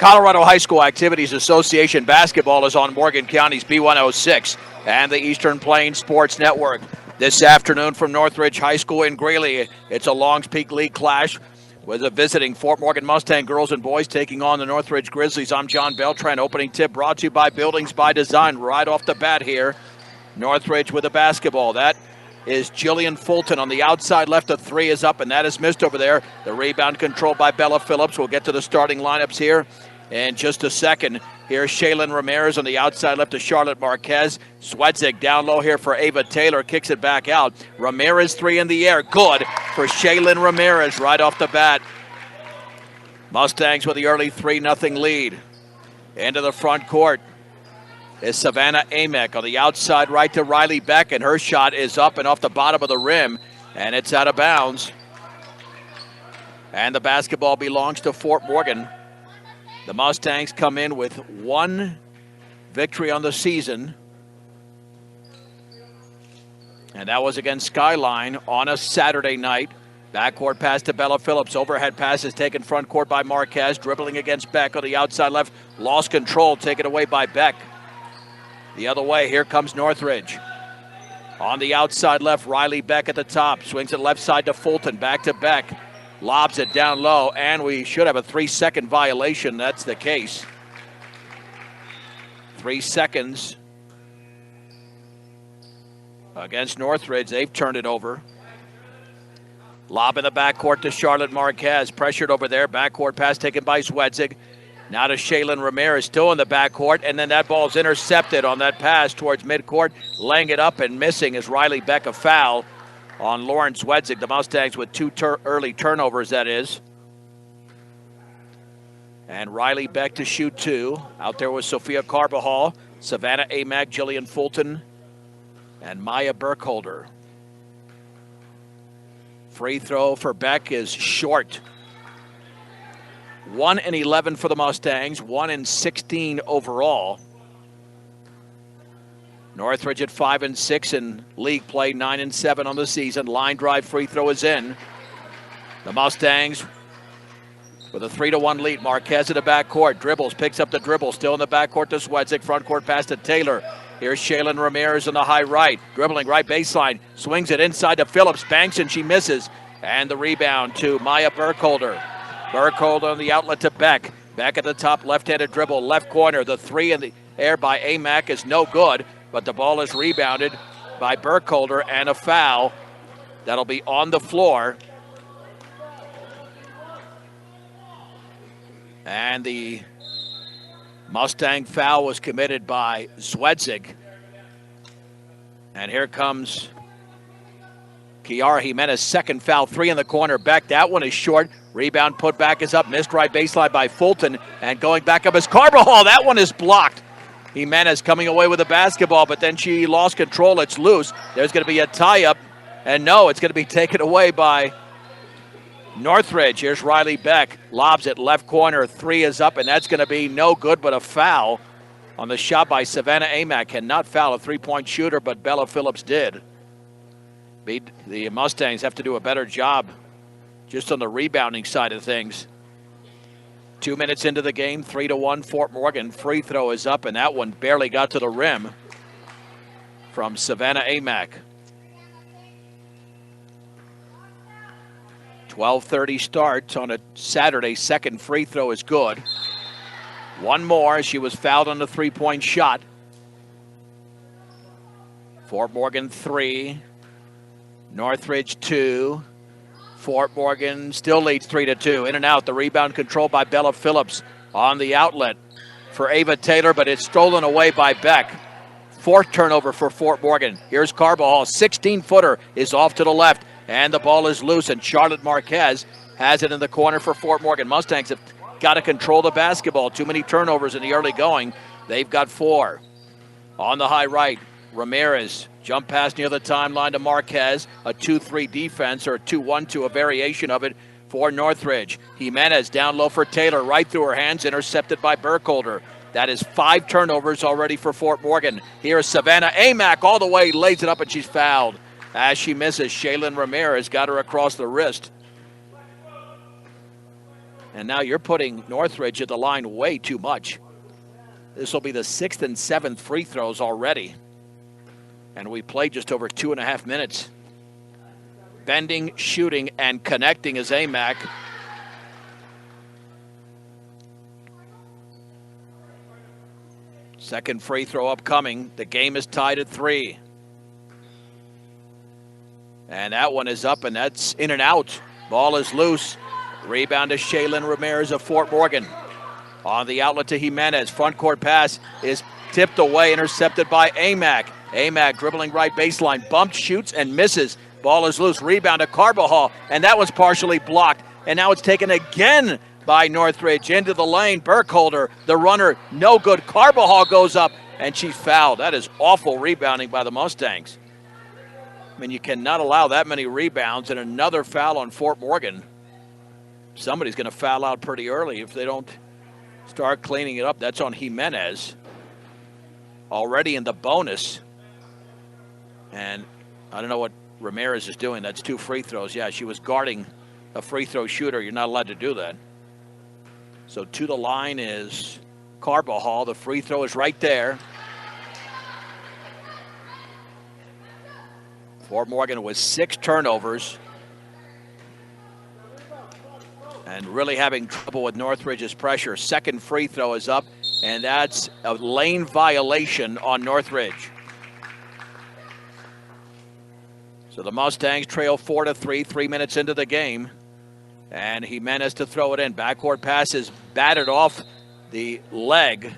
Colorado High School Activities Association basketball is on Morgan County's B106 and the Eastern Plains Sports Network. This afternoon from Northridge High School in Greeley, it's a Longs Peak League clash with the visiting Fort Morgan Mustang girls and boys taking on the Northridge Grizzlies. I'm John Beltran. Opening tip brought to you by Buildings by Design. Right off the bat here, Northridge with the basketball. That is Jillian Fulton on the outside left. A three is up, and that is missed over there. The rebound controlled by Bella Phillips. We'll get to the starting lineups here in just a second. Here's Shaylin Ramirez on the outside left to Charlotte Marquez. Swedzik down low here for Ava Taylor. Kicks it back out. Ramirez three in the air. Good for Shaylin Ramirez right off the bat. Mustangs with the early 3-0 lead. Into the front court is Savannah Amek on the outside right to Riley Beck, and her shot is up and off the bottom of the rim, and it's out of bounds. And the basketball belongs to Fort Morgan. The Mustangs come in with one victory on the season, and that was against Skyline on a Saturday night. Backcourt pass to Bella Phillips. Overhead pass is taken front court by Marquez. Dribbling against Beck on the outside left. Lost control, taken away by Beck. The other way, here comes Northridge. On the outside left, Riley Beck at the top. Swings it left side to Fulton. Back to Beck. Lobs it down low, and we should have a 3-second violation. That's the case. 3 seconds against Northridge. They've turned it over. Lob in the backcourt to Charlotte Marquez. Pressured over there. Backcourt pass taken by Swedzik. Now to Shaylin Ramirez, still in the backcourt, and then that ball is intercepted on that pass towards midcourt. Laying it up and missing is Riley Beck. A foul on Lauren Swedzik. The Mustangs with two early turnovers, that is. And Riley Beck to shoot two. Out there was Sophia Carbajal, Savannah Amek, Jillian Fulton, and Maya Burkholder. Free throw for Beck is short. 1-11 for the Mustangs, 1-16 overall. Northridge at 5-6 in league play, 9-7 on the season. Line drive free throw is in. The Mustangs with a 3-1 lead. Marquez in the backcourt, dribbles, picks up the dribble, still in the backcourt to Swedzik. Front court pass to Taylor. Here's Shaylin Ramirez on the high right, dribbling right baseline, swings it inside to Phillips, banks and she misses. And the rebound to Maya Burkholder. Burkholder on the outlet to Beck. Beck at the top, left-handed dribble, left corner. The three in the air by Amek is no good, but the ball is rebounded by Burkholder, and a foul that'll be on the floor. And the Mustang foul was committed by Swedzik. And here comes Kiara Jimenez, second foul, three in the corner. Beck, that one is short. Rebound put back is up, missed right baseline by Fulton, and going back up is Carbajal. That one is blocked. Jimenez coming away with the basketball, but then she lost control. It's loose. There's going to be a tie-up, and no, it's going to be taken away by Northridge. Here's Riley Beck, lobs it left corner. Three is up, and that's going to be no good, but a foul on the shot by Savannah Amek. Cannot foul a three-point shooter, but Bella Phillips did. The Mustangs have to do a better job just on the rebounding side of things. 2 minutes into the game, 3-1 Fort Morgan. Free throw is up, and that one barely got to the rim from Savannah Amek. 12:30 start on a Saturday. Second free throw is good. One more. She was fouled on the three-point shot. Fort Morgan 3, Northridge 2. Fort Morgan still leads 3-2. In and out. The rebound controlled by Bella Phillips on the outlet for Ava Taylor, but it's stolen away by Beck. Fourth turnover for Fort Morgan. Here's Carbajal. 16-footer is off to the left, and the ball is loose, and Charlotte Marquez has it in the corner for Fort Morgan. Mustangs have got to control the basketball. Too many turnovers in the early going. They've got 4. On the high right, Ramirez. Jump pass near the timeline to Marquez. A 2-3 defense, or a 2-1-2, a variation of it for Northridge. Jimenez down low for Taylor. Right through her hands, intercepted by Burkholder. That is 5 turnovers already for Fort Morgan. Here's Savannah Amek all the way, lays it up, and she's fouled. As she misses, Shaylin Ramirez got her across the wrist. And now you're putting Northridge at the line way too much. This will be the 6th and 7th free throws already. And we played just over 2.5 minutes. Bending, shooting, and connecting is Amac. Second free throw upcoming. The game is tied at 3. And that one is up, and that's in and out. Ball is loose. Rebound to Shaylin Ramirez of Fort Morgan. On the outlet to Jimenez. Front court pass is tipped away, intercepted by Amac. Amac dribbling right baseline. Bumped, shoots, and misses. Ball is loose. Rebound to Carbajal, and that was partially blocked. And now it's taken again by Northridge into the lane. Burkholder, the runner, no good. Carbajal goes up, and she's fouled. That is awful rebounding by the Mustangs. I mean, you cannot allow that many rebounds, and another foul on Fort Morgan. Somebody's going to foul out pretty early if they don't start cleaning it up. That's on Jimenez. Already in the bonus. And I don't know what Ramirez is doing. That's 2 free throws. Yeah, she was guarding a free throw shooter. You're not allowed to do that. So to the line is Carbajal. The free throw is right there. Fort Morgan with 6 turnovers. And really having trouble with Northridge's pressure. Second free throw is up, and that's a lane violation on Northridge. So the Mustangs trail 4-3, 3 minutes into the game. And Jimenez to throw it in. Backcourt pass is batted off the leg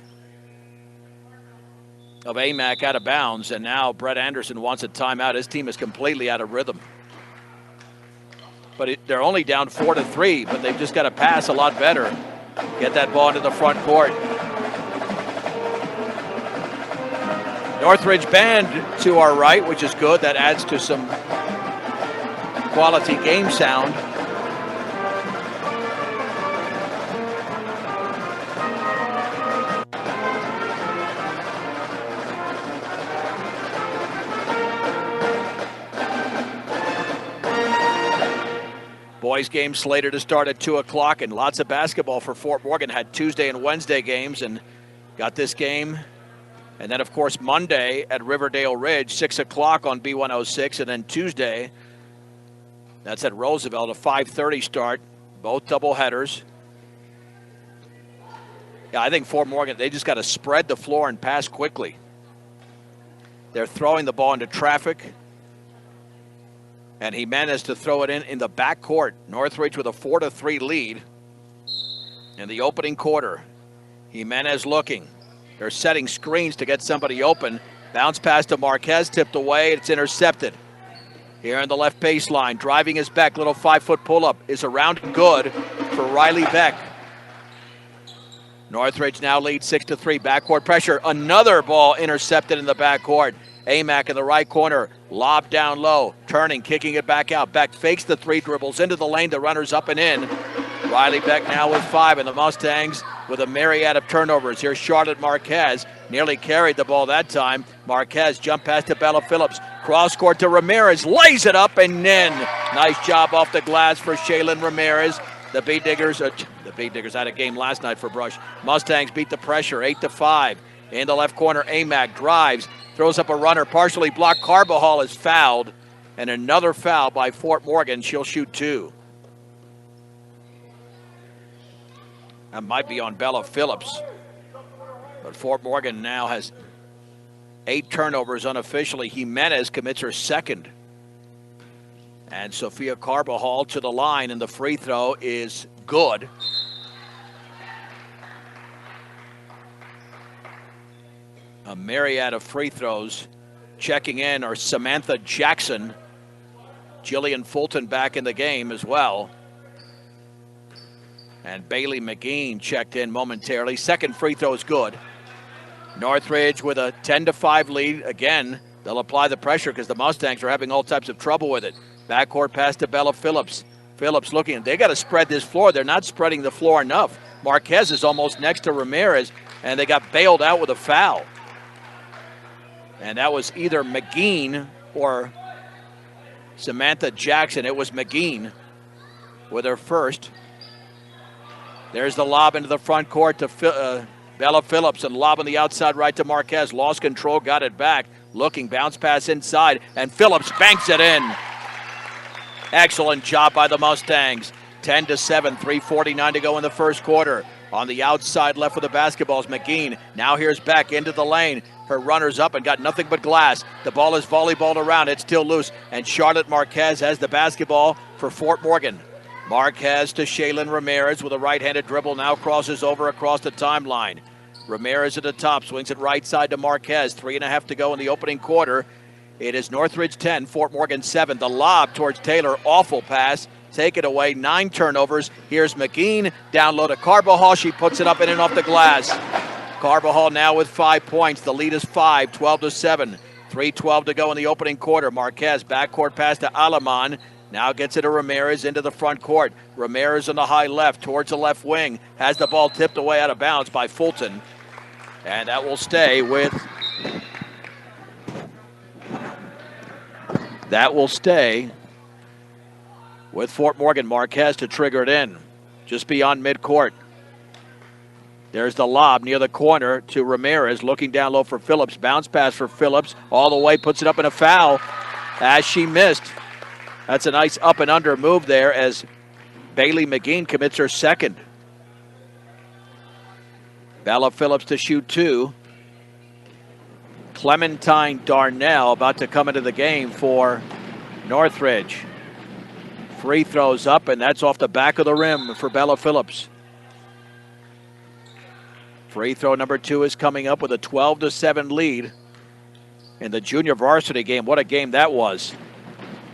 of Amac out of bounds. And now Brett Anderson wants a timeout. His team is completely out of rhythm. But they're only down 4-3, but they've just got to pass a lot better. Get that ball into the front court. Northridge band to our right, which is good. That adds to some quality game sound. Boys game slated to start at 2 o'clock, and lots of basketball for Fort Morgan. Had Tuesday and Wednesday games and got this game. And then, of course, Monday at Riverdale Ridge, 6 o'clock on B106. And then Tuesday, that's at Roosevelt, a 5:30 start. Both double headers. Yeah, I think Fort Morgan, they just got to spread the floor and pass quickly. They're throwing the ball into traffic. And Jimenez to throw it in the backcourt. Northridge with a 4-3 lead in the opening quarter. Jimenez looking. They're setting screens to get somebody open. Bounce pass to Marquez, tipped away. It's intercepted. Here on the left baseline, driving his back. Little 5-foot pull-up is around good for Riley Beck. Northridge now leads 6-3. Backcourt pressure. Another ball intercepted in the backcourt. Amac in the right corner, lob down low, turning, kicking it back out. Beck fakes the 3, dribbles into the lane, the runner's up and in. Riley Beck now with 5, and the Mustangs with a myriad of turnovers. Here's Charlotte Marquez, nearly carried the ball that time. Marquez jump pass to Bella Phillips, cross court to Ramirez, lays it up and in. Nice job off the glass for Shaylin Ramirez. The Bee Diggers had a game last night for Brush. Mustangs beat the pressure, 8-5. In the left corner, Amac drives, throws up a runner, partially blocked. Carbajal is fouled, and another foul by Fort Morgan. She'll shoot 2. That might be on Bella Phillips. But Fort Morgan now has 8 turnovers unofficially. Jimenez commits her second. And Sophia Carbajal to the line, and the free throw is good. A myriad of free throws. Checking in are Samantha Jackson. Jillian Fulton back in the game as well. And Bailey McGeen checked in momentarily. Second free throw is good. Northridge with a 10-5 lead. Again, they'll apply the pressure because the Mustangs are having all types of trouble with it. Backcourt pass to Bella Phillips. Phillips looking. They got to spread this floor. They're not spreading the floor enough. Marquez is almost next to Ramirez, and they got bailed out with a foul. And that was either McGeen or Samantha Jackson. It was McGeen with her first. There's the lob into the front court to Bella Phillips, and lob on the outside right to Marquez. Lost control, got it back. Looking, bounce pass inside, and Phillips banks it in. Excellent job by the Mustangs. 10-7, 3:49 to go in the first quarter. On the outside left with the basketball is McGeen. Now here's Beck into the lane. Her runner's up and got nothing but glass. The ball is volleyballed around. It's still loose. And Charlotte Marquez has the basketball for Fort Morgan. Marquez to Shaylin Ramirez with a right-handed dribble. Now crosses over across the timeline. Ramirez at the top. Swings it right side to Marquez. 3.5 to go in the opening quarter. It is Northridge 10, Fort Morgan 7. The lob towards Taylor. Awful pass. Take it away. 9 turnovers. Here's McGeen. Down low to Carbajal. She puts it up in and off the glass. Carbajal now with 5 points. The lead is 5, 12-7. 3:12 to go in the opening quarter. Marquez backcourt pass to Alaman. Now gets it to Ramirez into the front court. Ramirez on the high left towards the left wing. Has the ball tipped away out of bounds by Fulton. And that will stay with Fort Morgan. Marquez to trigger it in just beyond midcourt. There's the lob near the corner to Ramirez, looking down low for Phillips. Bounce pass for Phillips. All the way, puts it up in a foul as she missed. That's a nice up and under move there as Bailey McGeen commits her second. Bella Phillips to shoot 2. Clementine Darnell about to come into the game for Northridge. Free throws up, and that's off the back of the rim for Bella Phillips. Free throw number 2 is coming up with a 12-7 lead in the junior varsity game. What a game that was.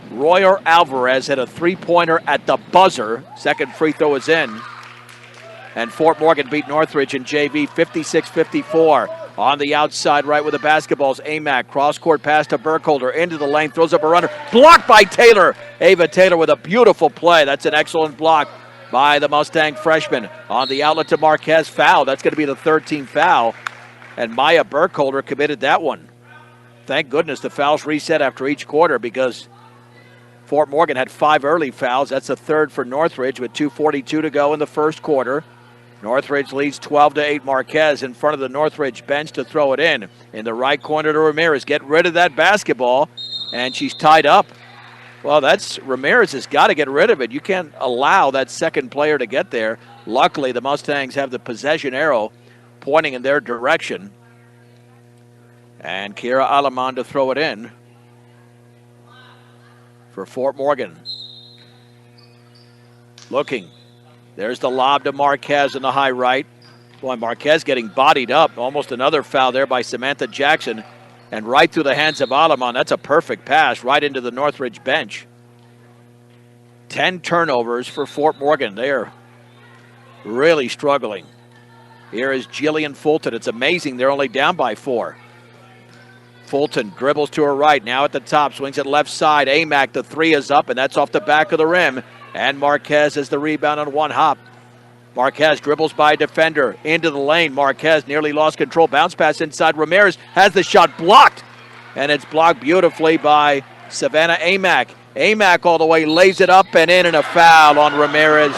Royer Alvarez had a 3-pointer at the buzzer. Second free throw is in. And Fort Morgan beat Northridge in JV 56-54. On the outside right with the basketballs, Amac. Cross-court pass to Burkholder. Into the lane, throws up a runner. Blocked by Taylor. Ava Taylor with a beautiful play. That's an excellent block by the Mustang freshman. On the outlet to Marquez, foul. That's going to be the 13th foul. And Maya Burkholder committed that one. Thank goodness the fouls reset after each quarter because Fort Morgan had 5 early fouls. That's the third for Northridge with 2:42 to go in the first quarter. Northridge leads 12-8. Marquez in front of the Northridge bench to throw it in. In the right corner to Ramirez. Get rid of that basketball, and she's tied up. Well, Ramirez has got to get rid of it. You can't allow that second player to get there. Luckily, the Mustangs have the possession arrow pointing in their direction. And Kira Alaman to throw it in for Fort Morgan. Looking. There's the lob to Marquez in the high right. Boy, Marquez getting bodied up. Almost another foul there by Samantha Jackson. And right through the hands of Alaman. That's a perfect pass right into the Northridge bench. 10 turnovers for Fort Morgan. They are really struggling. Here is Jillian Fulton. It's amazing they're only down by 4. Fulton dribbles to her right. Now at the top. Swings it left side. Amac, the 3 is up, and that's off the back of the rim. And Marquez has the rebound on one hop. Marquez dribbles by a defender into the lane. Marquez nearly lost control. Bounce pass inside. Ramirez has the shot blocked. And it's blocked beautifully by Savannah Amac. Amac all the way lays it up and in, and a foul on Ramirez.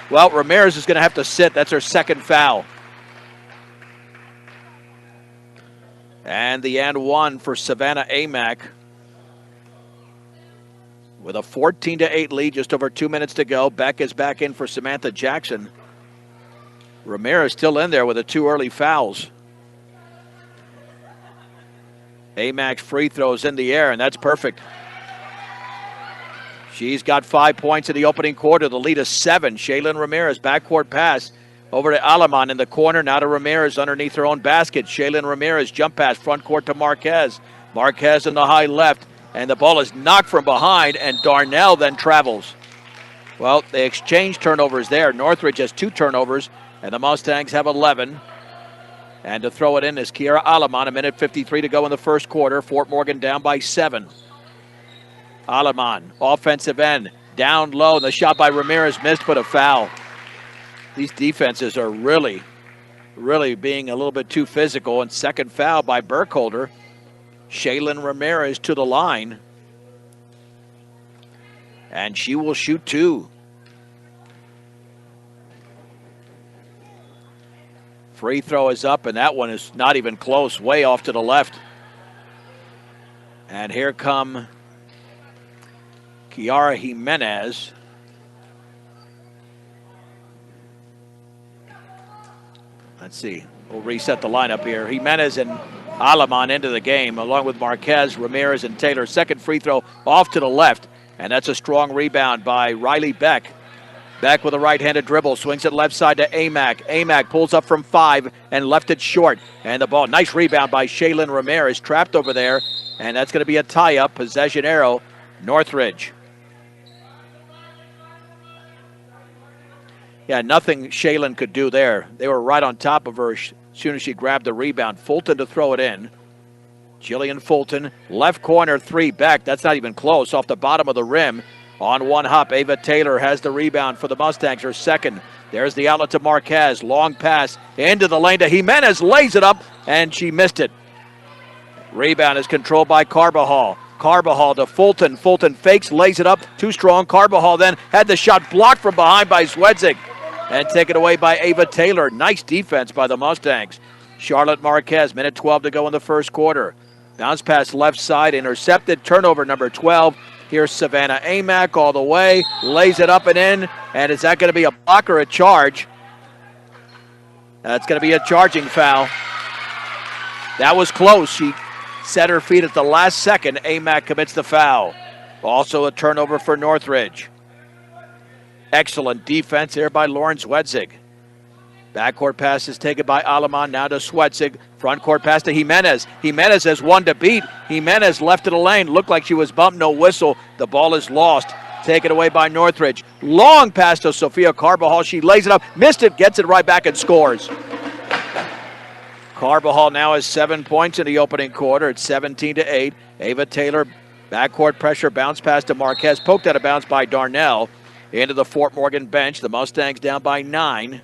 Well, Ramirez is going to have to sit. That's her second foul. And the and one for Savannah Amac. With a 14-8 lead, just over 2 minutes to go. Beck is back in for Samantha Jackson. Ramirez still in there with the 2 early fouls. Amac's free throws in the air, and that's perfect. She's got 5 points in the opening quarter. The lead is 7. Shaylin Ramirez, backcourt pass over to Alaman in the corner. Now to Ramirez underneath her own basket. Shaylin Ramirez, jump pass, front court to Marquez. Marquez in the high left. And the ball is knocked from behind, and Darnell then travels. Well, they exchange turnovers there. Northridge has 2 turnovers, and the Mustangs have 11. And to throw it in is Kiara Alaman. 1:53 to go in the first quarter. Fort Morgan down by 7. Alaman, offensive end, down low. The shot by Ramirez missed, but a foul. These defenses are really being a little bit too physical. And second foul by Burkholder. Shaylin Ramirez to the line. And she will shoot 2. Free throw is up, and that one is not even close, way off to the left. And here come Kiara Jimenez. Let's see. We'll reset the lineup here. Jimenez and Aleman into the game, along with Marquez, Ramirez, and Taylor. Second free throw off to the left, and that's a strong rebound by Riley Beck. Beck with a right-handed dribble, swings it left side to Amack. Amack pulls up from 5 and left it short. And the ball, nice rebound by Shaylin Ramirez, trapped over there, and that's going to be a tie-up, possession arrow, Northridge. Yeah, nothing Shaylin could do there. They were right on top of her as soon as she grabbed the rebound. Fulton to throw it in. Jillian Fulton, left corner 3, Beck. That's not even close, off the bottom of the rim. On one hop, Ava Taylor has the rebound for the Mustangs, her second. There's the outlet to Marquez. Long pass into the lane to Jimenez, lays it up, and she missed it. Rebound is controlled by Carbajal. Carbajal to Fulton. Fulton fakes, lays it up, too strong. Carbajal then had the shot blocked from behind by Zwedzig and taken away by Ava Taylor. Nice defense by the Mustangs. Charlotte Marquez, minute 12 to go in the first quarter. Bounce pass left side, intercepted, turnover number 12. Here's Savannah Amack all the way, lays it up and in, and is that going to be a block or a charge? That's going to be a charging foul. That was close. She set her feet at the last second. Amack commits the foul. Also a turnover for Northridge. Excellent defense here by Lauren Zwedzig. Backcourt pass is taken by Aleman, now to Swedzig. Front court pass to Jimenez. Jimenez has one to beat. Jimenez left of the lane. Looked like she was bumped, no whistle. The ball is lost. Taken away by Northridge. Long pass to Sophia Carbajal. She lays it up, missed it, gets it right back and scores. Carbajal now has 7 points in the opening quarter. It's 17-8. Ava Taylor, backcourt pressure, bounce pass to Marquez. Poked out of bounds by Darnell. Into the Fort Morgan bench. The Mustangs down by 9.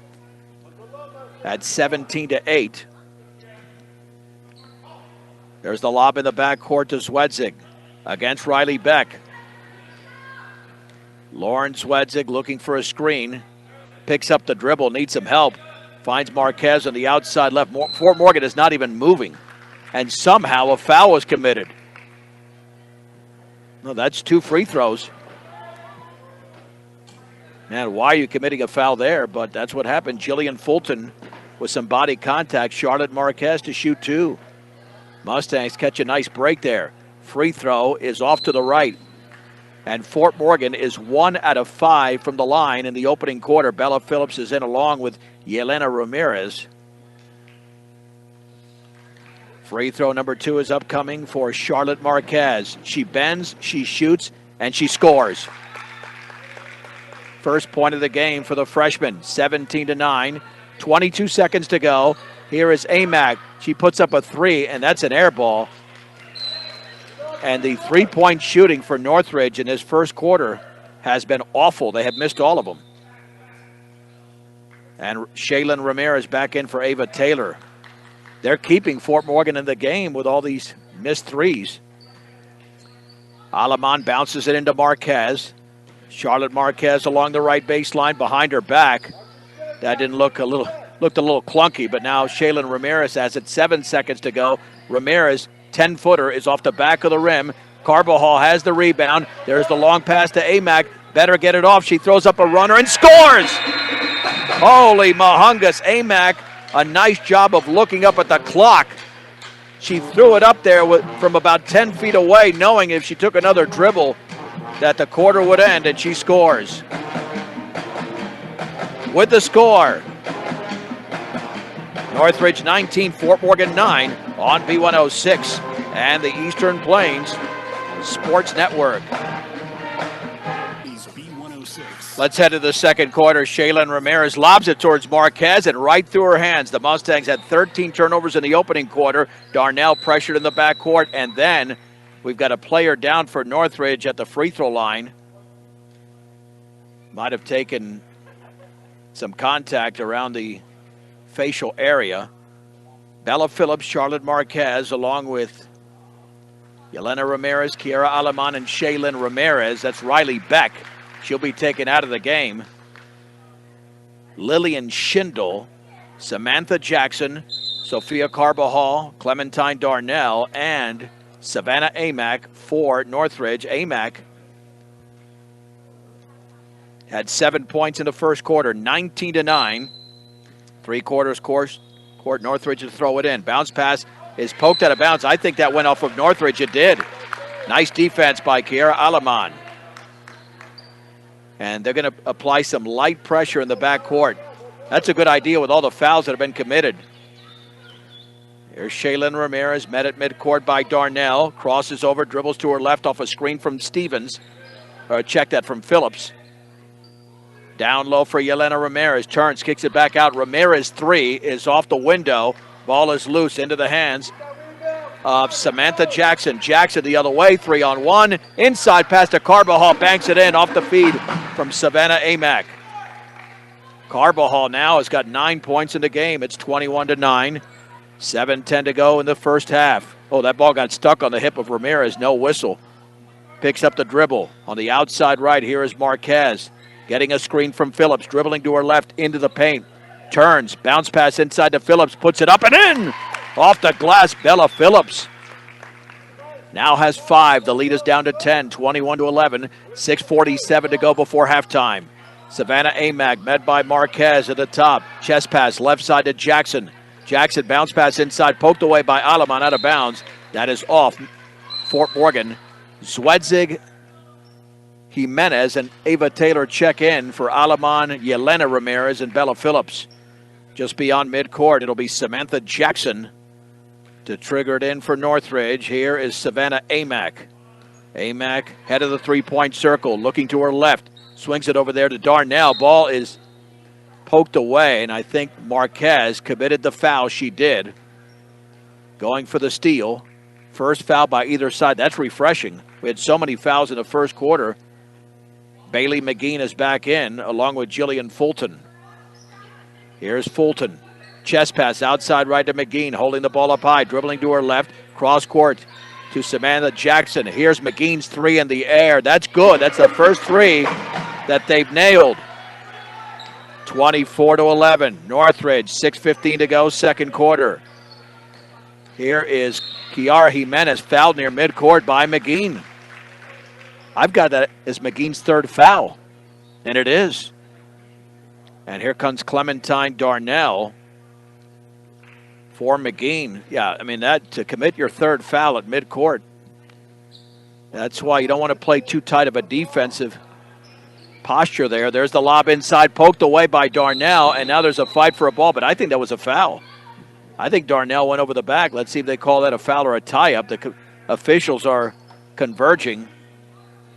At 17-8. There's the lob in the backcourt to Zwedzig against Riley Beck. Lauren Zwedzig looking for a screen. Picks up the dribble, needs some help. Finds Marquez on the outside left. Fort Morgan is not even moving. And somehow a foul was committed. No, that's 2 free throws. Man, why are you committing a foul there? But that's what happened. Jillian Fulton with some body contact. Charlotte Marquez to shoot 2. Mustangs catch a nice break there. Free throw is off to the right. And Fort Morgan is 1 out of 5 from the line in the opening quarter. Bella Phillips is in along with Yelena Ramirez. Free throw number 2 is upcoming for Charlotte Marquez. She bends, she shoots, and she scores. First point of the game for the freshman, 17-9. 22 seconds to go. Here is Amack. She puts up a 3, and that's an air ball. And the three-point shooting for Northridge in this first quarter has been awful. They have missed all of them. And Shaylin Ramirez back in for Ava Taylor. They're keeping Fort Morgan in the game with all these missed threes. Aleman bounces it into Marquez. Charlotte Marquez along the right baseline behind her back. That didn't looked a little clunky, but now Shaylin Ramirez has it. 7 seconds to go. Ramirez, 10-footer, is off the back of the rim. Carbajal has the rebound. There's the long pass to Amack. Better get it off. She throws up a runner and scores! Holy mahungus. Amack, a nice job of looking up at the clock. She threw it up there from about 10 feet away, knowing if she took another dribble that the quarter would end, and she scores. With the score, Northridge 19, Fort Morgan 9 on B106 and the Eastern Plains Sports Network. Let's head to the second quarter. Shaylin Ramirez lobs it towards Marquez and right through her hands. The Mustangs had 13 turnovers in the opening quarter. Darnell pressured in the backcourt, and then we've got a player down for Northridge at the free throw line. Might have taken some contact around the facial area. Bella Phillips, Charlotte Marquez, along with Yelena Ramirez, Kiara Aleman, and Shaylin Ramirez. That's Riley Beck. She'll be taken out of the game. Lillian Schindel Samantha Jackson, Sophia Carbajal, Clementine Darnell, and Savannah Amack for Northridge. Amack had 7 points in the first quarter, 19-9. 3 quarters court. Northridge to throw it in. Bounce pass is poked out of bounds. I think that went off of Northridge. It did. Nice defense by Kiara Alaman. And they're going to apply some light pressure in the backcourt. That's a good idea with all the fouls that have been committed. Here's Shaylin Ramirez, met at midcourt by Darnell. Crosses over, dribbles to her left off a screen from Stevens. Check that from Phillips. Down low for Yelena Ramirez. Turns, kicks it back out. Ramirez 3 is off the window. Ball is loose into the hands of Samantha Jackson. Jackson the other way, 3-on-1. Inside pass to Carbajal, banks it in off the feed from Savannah Amack. Carbajal now has got 9 points in the game. It's 21-9. 7:10 to go in the first half. Oh, that ball got stuck on the hip of Ramirez. No whistle. Picks up the dribble. On the outside right, here is Marquez. Getting a screen from Phillips. Dribbling to her left into the paint. Turns. Bounce pass inside to Phillips. Puts it up and in. Off the glass, Bella Phillips. Now has 5. The lead is down to 10. 21-11. 6:47 to go before halftime. Savannah Amack met by Marquez at the top. Chest pass left side to Jackson. Jackson bounce pass inside, poked away by Alaman out of bounds. That is off Fort Morgan. Zwedzig, Jimenez, and Ava Taylor check in for Alaman, Yelena Ramirez, and Bella Phillips. Just beyond midcourt, it'll be Samantha Jackson to trigger it in for Northridge. Here is Savannah Amack. Amack, head of the three-point circle, looking to her left. Swings it over there to Darnell. Ball is poked away, and I think Marquez committed the foul. She did. Going for the steal. First foul by either side. That's refreshing. We had so many fouls in the first quarter. Bailey McGeen is back in, along with Jillian Fulton. Here's Fulton. Chest pass outside right to McGeen, holding the ball up high, dribbling to her left. Cross court to Samantha Jackson. Here's McGeen's 3 in the air. That's good. That's the first 3 that they've nailed. 24-11. Northridge, 6:15 to go, second quarter. Here is Kiara Jimenez, fouled near midcourt by McGeen. I've got that as McGeen's 3rd foul, and it is. And here comes Clementine Darnell for McGeen. Yeah, I mean, that to commit your 3rd foul at midcourt, that's why you don't want to play too tight of a defensive posture there. There's the lob inside, poked away by Darnell, and now there's a fight for a ball, but I think that was a foul. I think Darnell went over the back. Let's see if they call that a foul or a tie-up. The officials are converging.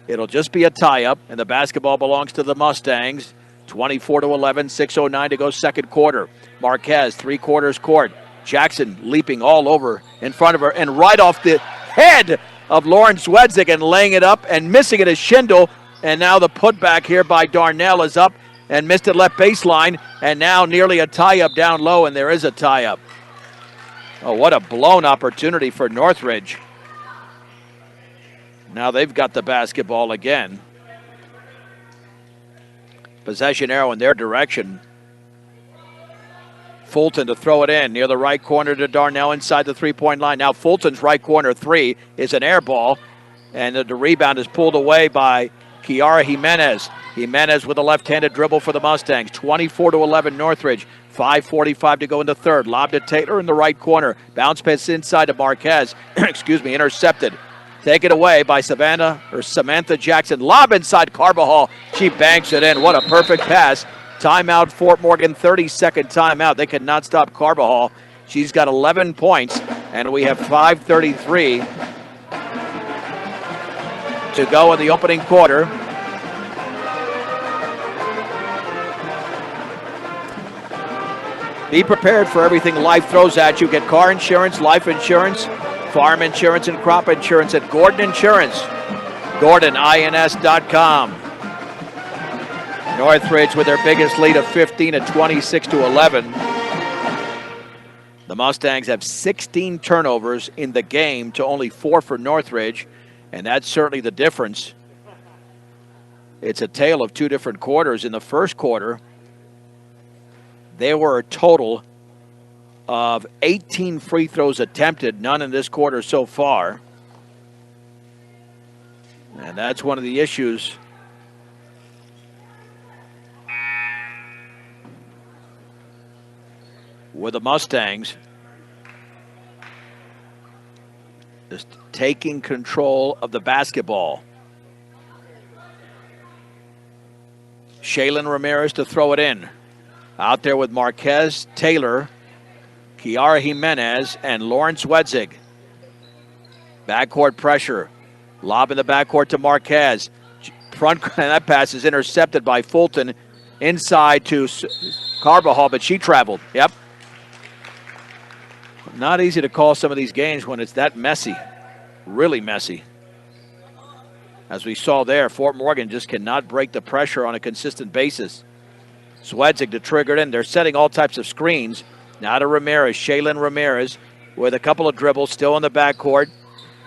It'll just be a tie-up, and the basketball belongs to the Mustangs. 24-11, 6:09 to go second quarter. Marquez, 3/4 court. Jackson leaping all over in front of her, and right off the head of Lauren Zwedzig and laying it up and missing it as Schindel. And now the putback here by Darnell is up and missed it left baseline. And now nearly a tie-up down low, and there is a tie-up. Oh, what a blown opportunity for Northridge. Now they've got the basketball again. Possession arrow in their direction. Fulton to throw it in near the right corner to Darnell inside the three-point line. Now Fulton's right corner 3 is an air ball, and the rebound is pulled away by Kiara Jimenez. Jimenez with a left-handed dribble for the Mustangs. 24-11 Northridge. 5:45 to go in the third. Lob to Taylor in the right corner. Bounce pass inside to Marquez. Intercepted. Taken away by Samantha Jackson. Lob inside Carbajal. She banks it in. What a perfect pass. Timeout, Fort Morgan, 30-second timeout. They cannot stop Carbajal. She's got 11 points, and we have 5:33 to go in the opening quarter. Be prepared for everything life throws at you. Get car insurance, life insurance, farm insurance, and crop insurance at Gordon Insurance. GordonINS.com. Northridge with their biggest lead of 15 at 26-11. The Mustangs have 16 turnovers in the game to only 4 for Northridge, and that's certainly the difference. It's a tale of 2 different quarters. In the first quarter, there were a total of 18 free throws attempted, none in this quarter so far. And that's one of the issues with the Mustangs. Just taking control of the basketball. Shaylin Ramirez to throw it in. Out there with Marquez, Taylor, Kiara Jimenez, and Lawrence Wedzig. Backcourt pressure. Lob in the backcourt to Marquez. Front, and that pass is intercepted by Fulton. Inside to Carbajal, but she traveled. Yep. Not easy to call some of these games when it's that messy. Really messy. As we saw there, Fort Morgan just cannot break the pressure on a consistent basis. Swedzig to trigger it in. They're setting all types of screens. Now to Ramirez. Shaylin Ramirez with a couple of dribbles still in the backcourt.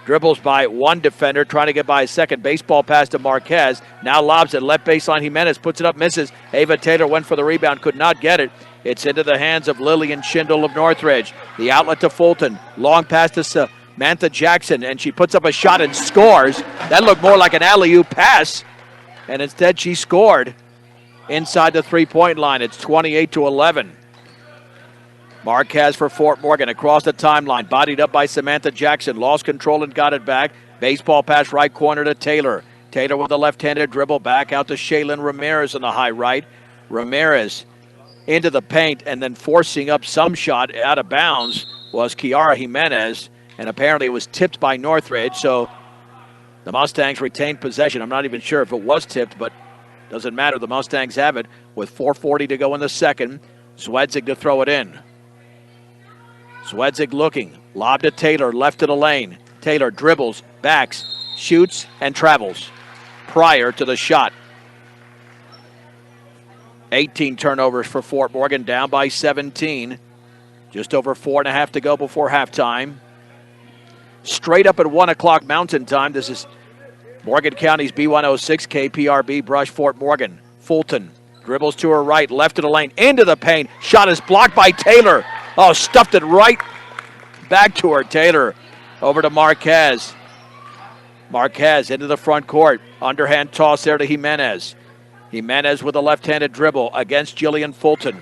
Dribbles by one defender, trying to get by a second. Baseball pass to Marquez. Now lobs it. Left baseline. Jimenez puts it up, misses. Ava Taylor went for the rebound, could not get it. It's into the hands of Lillian Schindel of Northridge. The outlet to Fulton. Long pass to Samantha Jackson, and she puts up a shot and scores. That looked more like an alley-oop pass, and instead she scored inside the three-point line. It's 28-11. Marquez for Fort Morgan across the timeline, bodied up by Samantha Jackson. Lost control and got it back. Baseball pass right corner to Taylor. Taylor with a left-handed dribble back out to Shaylin Ramirez on the high right. Ramirez into the paint and then forcing up some shot out of bounds was Kiara Jimenez, and apparently it was tipped by Northridge, so the Mustangs retained possession. I'm not even sure if it was tipped, but doesn't matter. The Mustangs have it with 4:40 to go in the second. Swedzig to throw it in. Swedzig looking. Lob to Taylor, left of the lane. Taylor dribbles, backs, shoots, and travels prior to the shot. 18 turnovers for Fort Morgan, down by 17. Just over 4.5 to go before halftime. Straight up at 1 o'clock Mountain Time. This is Morgan County's B106 KPRB Brush Fort Morgan. Fulton dribbles to her right, left of the lane, into the paint. Shot is blocked by Taylor. Oh, stuffed it right back to her. Taylor over to Marquez. Marquez into the front court. Underhand toss there to Jimenez. Jimenez with a left-handed dribble against Jillian Fulton.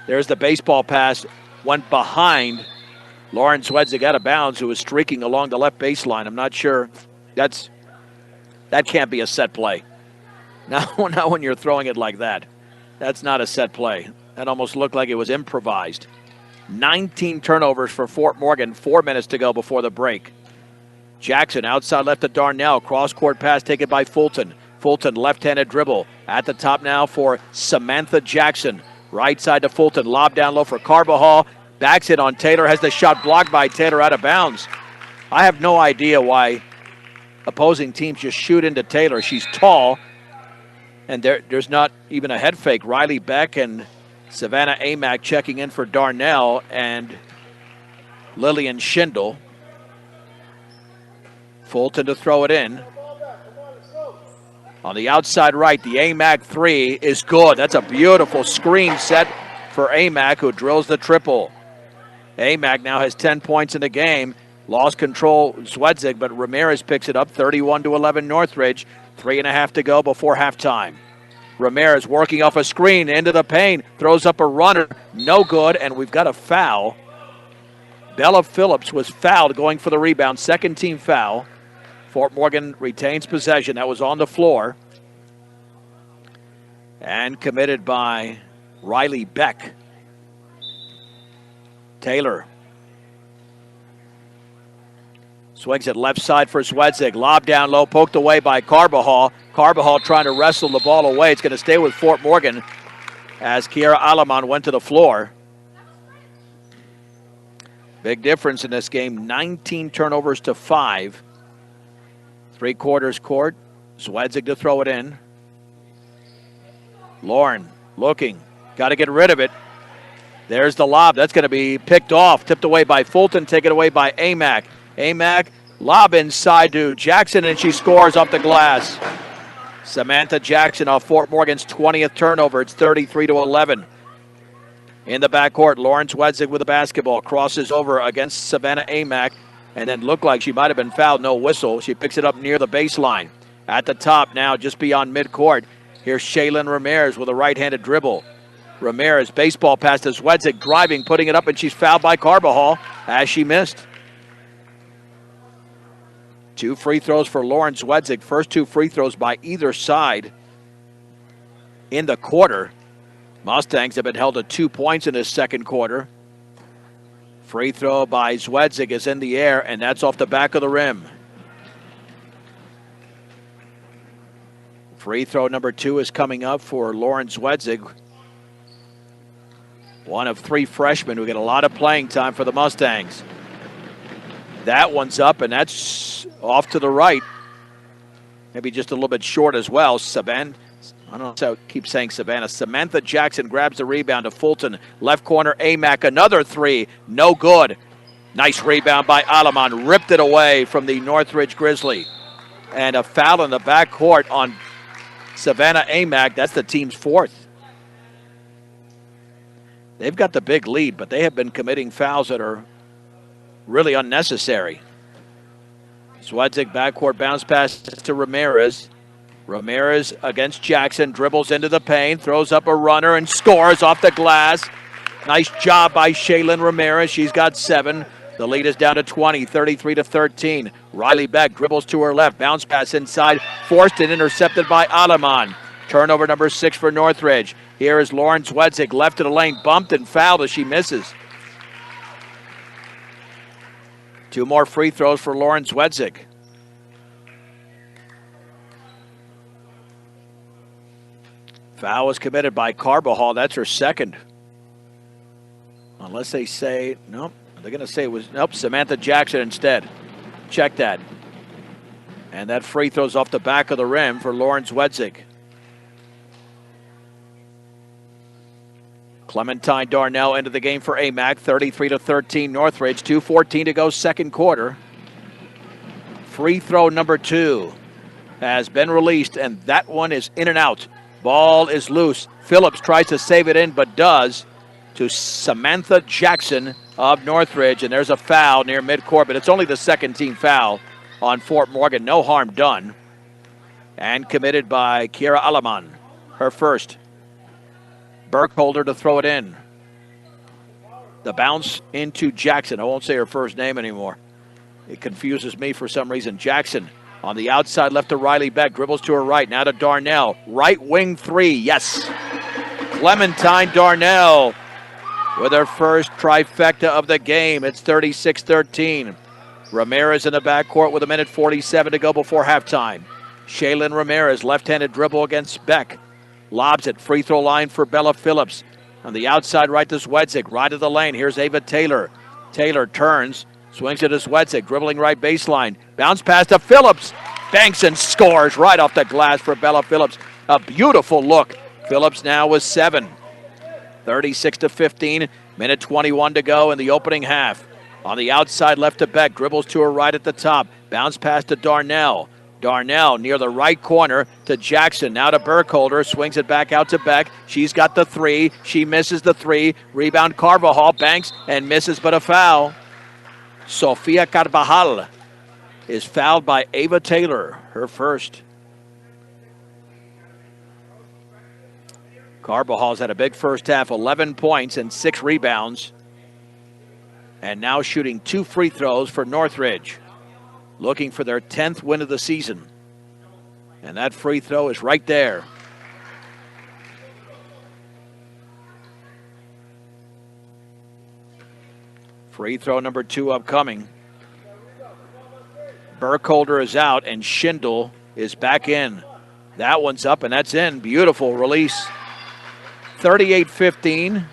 There's the baseball pass. Went behind Lawrence Wedzig out of bounds, who was streaking along the left baseline. I'm not sure. That can't be a set play. Not when you're throwing it like that. That's not a set play. That almost looked like it was improvised. 19 turnovers for Fort Morgan. 4 minutes to go before the break. Jackson outside left to Darnell. Cross-court pass taken by Fulton. Fulton left-handed dribble. At the top now for Samantha Jackson. Right side to Fulton. Lob down low for Carbajal. Backs it on Taylor. Has the shot blocked by Taylor out of bounds. I have no idea why opposing teams just shoot into Taylor. She's tall. And there's not even a head fake. Riley Beck and Savannah Amack checking in for Darnell and Lillian Schindel. Fulton to throw it in. On the outside right, the Amack three is good. That's a beautiful screen set for Amack, who drills the triple. Amack now has 10 points in the game. Lost control, Swedzig, but Ramirez picks it up, 31-11 Northridge. 3.5 to go before halftime. Ramirez working off a screen into the paint, throws up a runner, no good, and we've got a foul. Bella Phillips was fouled going for the rebound, second team foul. Fort Morgan retains possession. That was on the floor. And committed by Riley Beck. Taylor swings it left side for Swedzig. Lob down low, poked away by Carbajal. Carbajal trying to wrestle the ball away. It's going to stay with Fort Morgan as Kiara Alaman went to the floor. Big difference in this game, 19 turnovers to 5. 3/4 court. Swedzig to throw it in. Lauren looking. Got to get rid of it. There's the lob. That's going to be picked off. Tipped away by Fulton. Taken away by Amack. Amack, lob inside to Jackson, and she scores off the glass. Samantha Jackson off Fort Morgan's 20th turnover. It's 33-11. In the backcourt, Lawrence Wedzig with the basketball. Crosses over against Savannah Amack. And then looked like she might have been fouled. No whistle. She picks it up near the baseline. At the top now, just beyond midcourt. Here's Shaylin Ramirez with a right-handed dribble. Ramirez, baseball pass to Wedzig, driving, putting it up, and she's fouled by Carbajal as she missed. 2 free throws for Lawrence Wedzig. First 2 free throws by either side in the quarter. Mustangs have been held to 2 points in this second quarter. Free throw by Zwedzig is in the air, and that's off the back of the rim. Free throw number 2 is coming up for Lawrence Wedzig. One of 3 freshmen who get a lot of playing time for the Mustangs. That one's up, and that's off to the right. Maybe just a little bit short as well. I don't know, I keep saying Savannah. Samantha Jackson grabs the rebound to Fulton. Left corner, Amack, another 3. No good. Nice rebound by Alaman. Ripped it away from the Northridge Grizzly. And a foul in the backcourt on Savannah Amack. That's the team's 4th. They've got the big lead, but they have been committing fouls that are really unnecessary. Zwedzig backcourt bounce pass to Ramirez. Ramirez against Jackson, dribbles into the paint, throws up a runner and scores off the glass. Nice job by Shaylin Ramirez. She's got 7. The lead is down to 20, 33-13. Riley Beck dribbles to her left, bounce pass inside, forced and intercepted by Alaman. Turnover number 6 for Northridge. Here is Lawrence Wedzig, left of the lane, bumped and fouled as she misses. 2 more free throws for Lawrence Wedzig. Foul was committed by Carbajal. That's her 2nd. Unless they say, nope, they're going to say it was, nope, Samantha Jackson instead. Check that. And that free throw's off the back of the rim for Lawrence Wedzig. Clementine Darnell into the game for Amack, 33-13 Northridge, 2:14 to go second quarter. Free throw number 2 has been released, and that one is in and out. Ball is loose. Phillips tries to save it in, but does, to Samantha Jackson of Northridge, and there's a foul near midcourt, but it's only the 2nd team foul on Fort Morgan. No harm done. And committed by Kiera Alaman, her 1st. Burkholder to throw it in. The bounce into Jackson. I won't say her first name anymore. It confuses me for some reason. Jackson on the outside, left to Riley Beck. Dribbles to her right. Now to Darnell. Right wing 3. Yes. Clementine Darnell with her first trifecta of the game. It's 36-13. Ramirez in the backcourt with 1:47 to go before halftime. Shaylin Ramirez, left-handed dribble against Beck. Lobs it, free throw line for Bella Phillips. On the outside, right to Zwedzig, right of the lane. Here's Ava Taylor. Taylor turns, swings it to Zwedzig, dribbling right baseline. Bounce pass to Phillips. Banks and scores right off the glass for Bella Phillips. A beautiful look. Phillips now with 7. 36-15, 1:21 to go in the opening half. On the outside, left to Beck, dribbles to her right at the top. Bounce pass to Darnell. Darnell near the right corner to Jackson. Now to Burkholder. Swings it back out to Beck. She's got the 3. She misses the 3. Rebound Carbajal. Banks and misses, but a foul. Sofia Carbajal is fouled by Ava Taylor, her 1st. Carbajal's had a big first half, 11 points and 6 rebounds. And now shooting 2 free throws for Northridge, looking for their 10th win of the season. And that free throw is right there. Free throw number 2 upcoming. Burkholder is out, and Schindel is back in. That one's up, and that's in. Beautiful release. 38-15,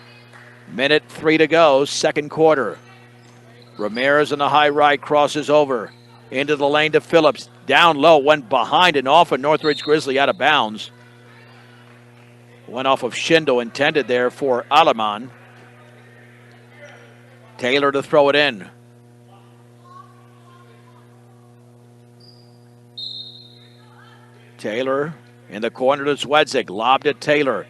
1:03 to go, second quarter. Ramirez in the high right, crosses over. Into the lane to Phillips. Down low, went behind and off a Northridge Grizzly out of bounds. Went off of Schindel, intended there for Alaman. Taylor to throw it in. Taylor in the corner to Zwedzig. Lobbed at Taylor.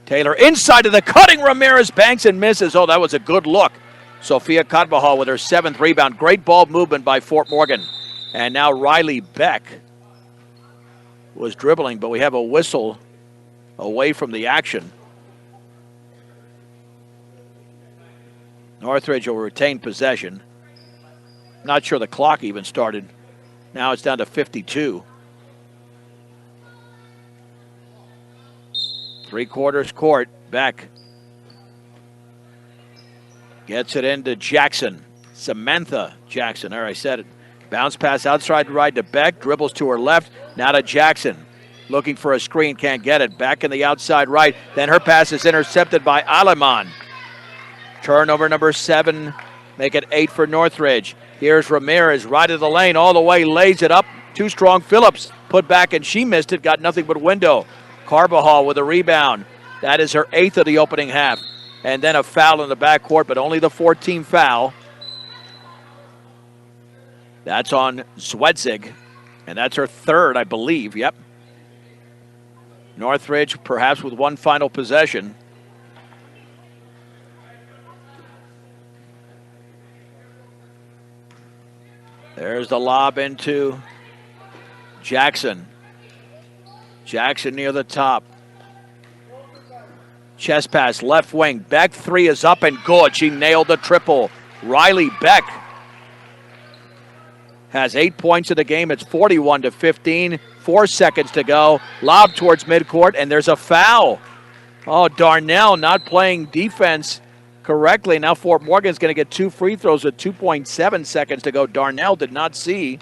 Taylor inside to the cutting Ramirez, banks and misses. Oh, that was a good look. Sofia Carvajal with her 7th rebound. Great ball movement by Fort Morgan. And now Riley Beck was dribbling, but we have a whistle away from the action. Northridge will retain possession. Not sure the clock even started. Now it's down to 52. 3/4 court. Beck gets it into Jackson. Samantha Jackson. There, I said it. Bounce pass outside right to Beck. Dribbles to her left. Now to Jackson. Looking for a screen. Can't get it. Back in the outside right. Then her pass is intercepted by Aleman. Turnover number 7. Make it 8 for Northridge. Here's Ramirez right of the lane. All the way. Lays it up. Too strong. Phillips put back and she missed it. Got nothing but window. Carvajal with a rebound. That is her 8th of the opening half. And then a foul in the backcourt, but only the 14th foul. That's on Zwedzig. And that's her 3rd, I believe. Yep. Northridge perhaps with one final possession. There's the lob into Jackson. Jackson near the top. Chest pass, left wing. Beck 3 is up and good. She nailed the triple. Riley Beck has 8 points in the game. It's 41-15. 4 seconds to go. Lob towards midcourt, and there's a foul. Oh, Darnell not playing defense correctly. Now Fort Morgan's going to get 2 free throws with 2.7 seconds to go. Darnell did not see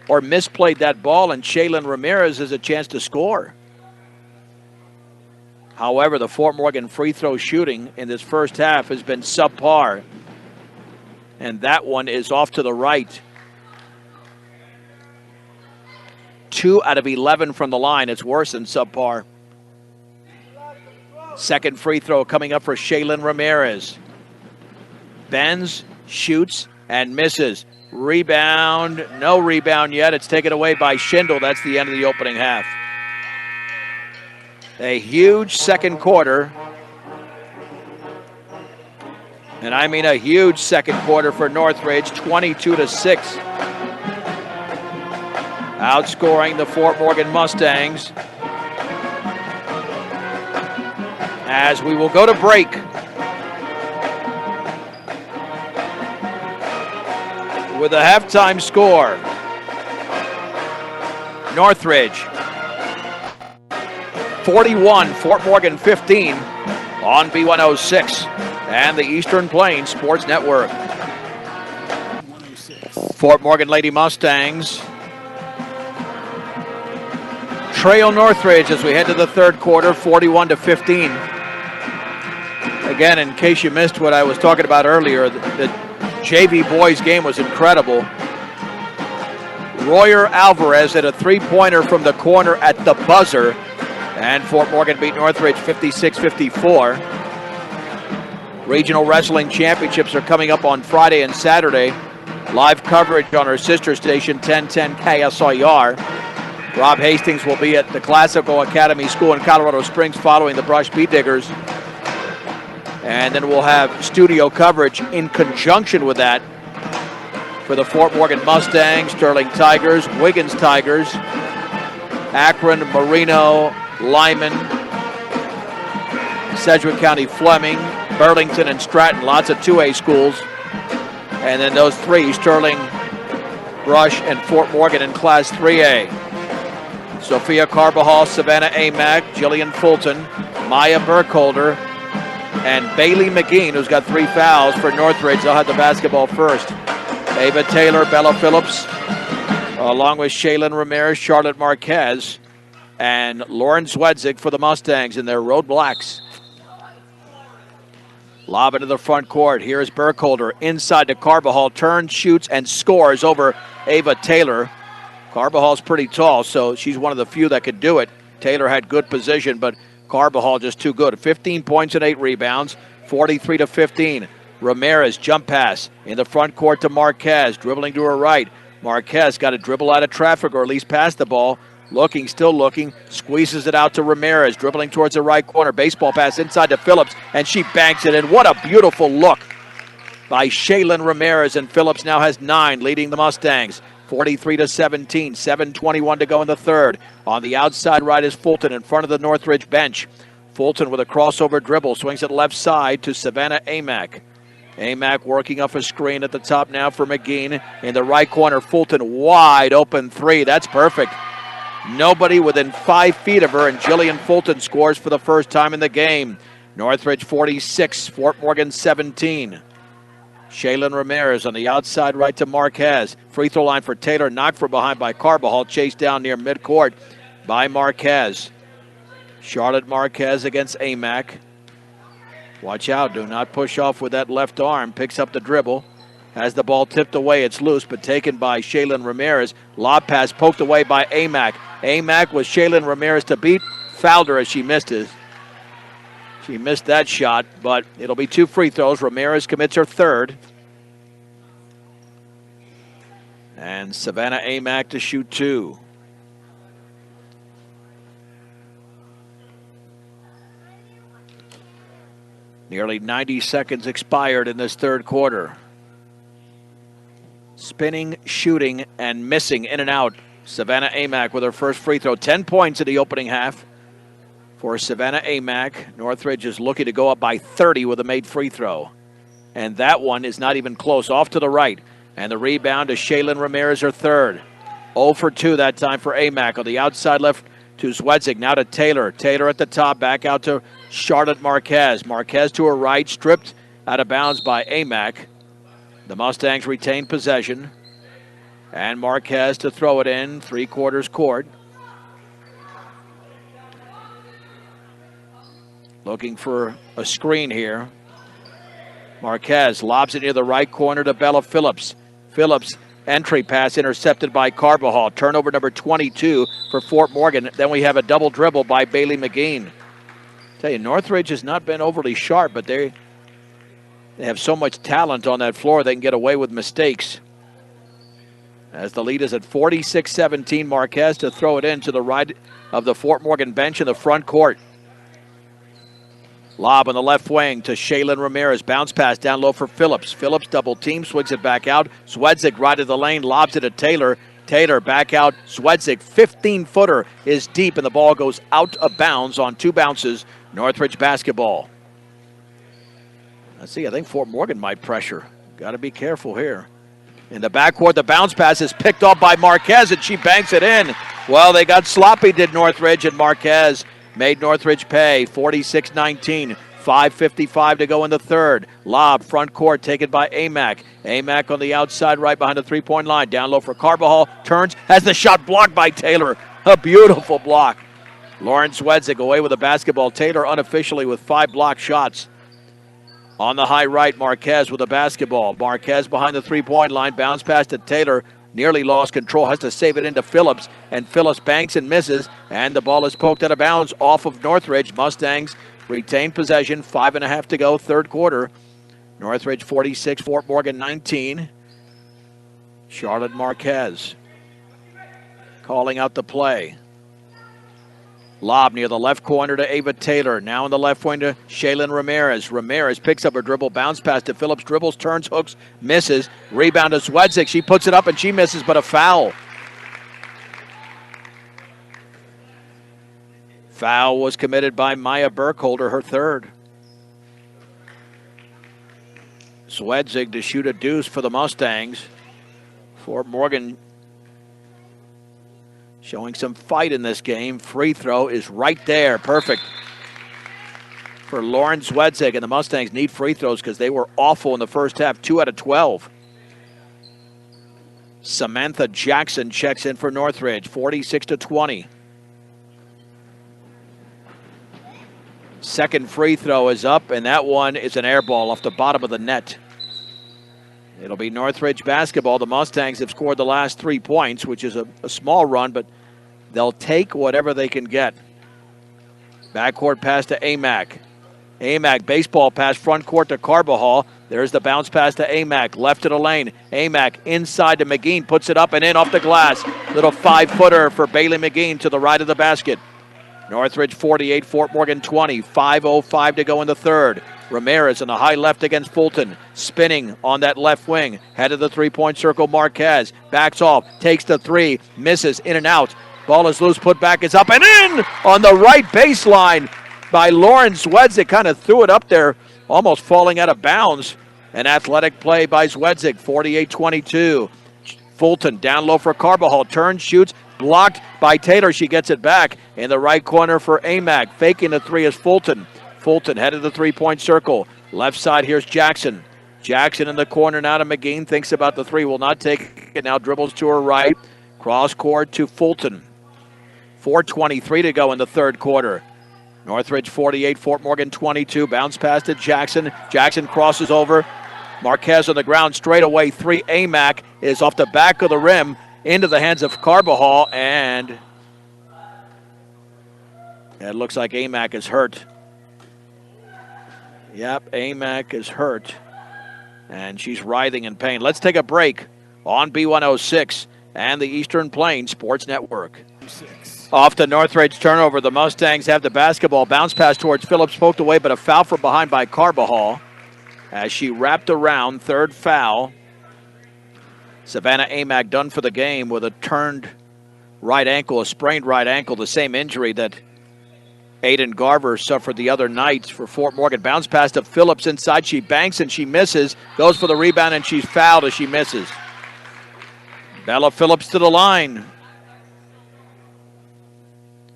or misplayed that ball, and Shaylin Ramirez has a chance to score. However, the Fort Morgan free throw shooting in this first half has been subpar. And that one is off to the right. 2 out of 11 from the line. It's worse than subpar. Second free throw coming up for Shaylin Ramirez. Bends, shoots, and misses. Rebound, no rebound yet. It's taken away by Schindel. That's the end of the opening half. A huge second quarter. And I mean a huge second quarter for Northridge, 22-6. Outscoring the Fort Morgan Mustangs. As we will go to break. With a halftime score, Northridge 41, Fort Morgan 15 on B106 and the Eastern Plains Sports Network. Fort Morgan Lady Mustangs trail Northridge as we head to the third quarter, 41-15. Again, in case you missed what I was talking about earlier, the JV boys game was incredible. Royer Alvarez hit a three-pointer from the corner at the buzzer, and Fort Morgan beat Northridge 56-54. Regional Wrestling Championships are coming up on Friday and Saturday. Live coverage on our sister station, 1010 KSIR. Rob Hastings will be at the Classical Academy School in Colorado Springs following the Brush Bee Diggers. And then we'll have studio coverage in conjunction with that for the Fort Morgan Mustangs, Sterling Tigers, Wiggins Tigers, Akron, Marino, Lyman, Sedgwick County Fleming, Burlington, and Stratton. Lots of 2A schools. And then those three, Sterling, Brush, and Fort Morgan in Class 3A. Sophia Carvajal, Savannah Amack, Jillian Fulton, Maya Burkholder, and Bailey McGeen, who's got 3 fouls for Northridge. They'll have the basketball first. Ava Taylor, Bella Phillips, along with Shaylin Ramirez, Charlotte Marquez, and Lauren Zwedzig for the Mustangs in their road blacks. Lob into the front court. Here's Burkholder inside to Carvajal. Turns, shoots, and scores over Ava Taylor. Carvajal's pretty tall, so she's one of the few that could do it. Taylor had good position, but Carvajal just too good. 15 points and 8 rebounds, 43-15. Ramirez, jump pass in the front court to Marquez, dribbling to her right. Marquez got to dribble out of traffic or at least pass the ball. Looking, still looking. Squeezes it out to Ramirez, dribbling towards the right corner. Baseball pass inside to Phillips, and she banks it in. What a beautiful look by Shaylin Ramirez, and Phillips now has 9, leading the Mustangs. 43-17, 7:21 to go in the third. On the outside right is Fulton in front of the Northridge bench. Fulton with a crossover dribble, swings it left side to Savannah Amack. Amack working off a screen at the top now for McGeen. In the right corner, Fulton wide open 3. That's perfect. Nobody within 5 feet of her, and Jillian Fulton scores for the first time in the game. Northridge 46, Fort Morgan 17. Shaylin Ramirez on the outside right to Marquez. Free throw line for Taylor, knocked from behind by Carbajal, chased down near midcourt by Marquez. Charlotte Marquez against Amack. Watch out, do not push off with that left arm. Picks up the dribble. Has the ball tipped away, it's loose, but taken by Shaylin Ramirez. Lob pass poked away by Amack. Amack was Shaylin Ramirez to beat. Fouled her as she missed it. She missed that shot, but it'll be 2 free throws. Ramirez commits her third. And Savannah Amack to shoot 2. Nearly 90 seconds expired in this third quarter. Spinning, shooting, and missing in and out. Savannah Amack with her first free throw. 10 points in the opening half for Savannah Amack. Northridge is looking to go up by 30 with a made free throw. And that one is not even close. Off to the right. And the rebound to Shaylin Ramirez, her third. 0 for 2 that time for Amack. On the outside left to Zwedzig. Now to Taylor. Taylor at the top. Back out to Charlotte Marquez. Marquez to her right. Stripped out of bounds by Amack. The Mustangs retain possession. And Marquez to throw it in. 3/4 court. Looking for a screen here. Marquez lobs it near the right corner to Bella Phillips. Phillips, entry pass intercepted by Carbajal. Turnover number 22 for Fort Morgan. Then we have a double dribble by Bailey McGeen. Tell you, Northridge has not been overly sharp, but they have so much talent on that floor they can get away with mistakes. As the lead is at 46-17, Marquez to throw it in to the right of the Fort Morgan bench in the front court. Lob on the left wing to Shaylin Ramirez. Bounce pass down low for Phillips. Phillips double team, swings it back out. Zwedzig right of the lane, lobs it to Taylor. Taylor back out. Zwedzig, 15-footer is deep, and the ball goes out of bounds on 2 bounces. Northridge basketball. Let's see, I think Fort Morgan might pressure. Got to be careful here. In the backcourt, the bounce pass is picked off by Marquez, and she banks it in. Well, they got sloppy, did Northridge, and Marquez made Northridge pay. 46-19, 5:55 to go in the third. Lob, front court, taken by Amack. Amack on the outside right behind the three-point line. Down low for Carbajal, turns, has the shot blocked by Taylor. A beautiful block. Lauren Zwedzig away with the basketball. Taylor unofficially with 5 blocked shots. On the high right, Marquez with the basketball. Marquez behind the three-point line. Bounce pass to Taylor. Nearly lost control. Has to save it into Phillips. And Phillips banks and misses. And the ball is poked out of bounds off of Northridge. Mustangs retain possession. 5.5 to go, third quarter. Northridge 46, Fort Morgan 19. Charlotte Marquez calling out the play. Lob near the left corner to Ava Taylor. Now in the left wing to Shaylin Ramirez. Ramirez picks up a dribble, bounce pass to Phillips, dribbles, turns, hooks, misses. Rebound to Zwedzig. She puts it up and she misses, but a foul. Foul was committed by Maya Burkholder, her third. Zwedzig to shoot a deuce for the Mustangs. Fort Morgan showing some fight in this game. Free throw is right there. Perfect for Lauren Zwedzig, and the Mustangs need free throws because they were awful in the first half. 2 out of 12. Samantha Jackson checks in for Northridge. 46-20. Second free throw is up, and that one is an air ball off the bottom of the net. It'll be Northridge basketball. The Mustangs have scored the last 3 points, which is a small run, but they'll take whatever they can get. Backcourt pass to Amack. Amack, baseball pass, front court to Carbajal. There's the bounce pass to Amack, left of the lane. Amack inside to McGeen, puts it up and in off the glass. Little 5-footer for Bailey McGeen to the right of the basket. Northridge 48, Fort Morgan 20. 5:05 to go in the third. Ramirez in the high left against Fulton. Spinning on that left wing. Head of the three-point circle, Marquez. Backs off, takes the three, misses, in and out. Ball is loose, put back, is up and in on the right baseline by Lauren Zwedzik. Kind of threw it up there, almost falling out of bounds. An athletic play by Zwedzik, 48-22. Fulton down low for Carbajal. Turns, shoots, blocked by Taylor. She gets it back in the right corner for Amack. Faking the three is Fulton. Fulton headed the three-point circle. Left side, here's Jackson. Jackson in the corner now to McGeen. Thinks about the three, will not take it. Now dribbles to her right. Cross court to Fulton. 4:23 to go in the third quarter. Northridge 48, Fort Morgan 22. Bounce pass to Jackson. Jackson crosses over. Marquez on the ground, straight away three. Amack is off the back of the rim into the hands of Carbajal, and it looks like Amack is hurt. Yep, Amack is hurt, and she's writhing in pain. Let's take a break on B106 and the Eastern Plains Sports Network. Off the Northridge turnover, the Mustangs have the basketball. Bounce pass towards Phillips, poked away, but a foul from behind by Carbajal as she wrapped around. Third foul. Savannah Amack done for the game with a turned right ankle, a sprained right ankle, the same injury that Aiden Garver suffered the other night for Fort Morgan. Bounce pass to Phillips inside. She banks and she misses. Goes for the rebound and she's fouled as she misses. Bella Phillips to the line.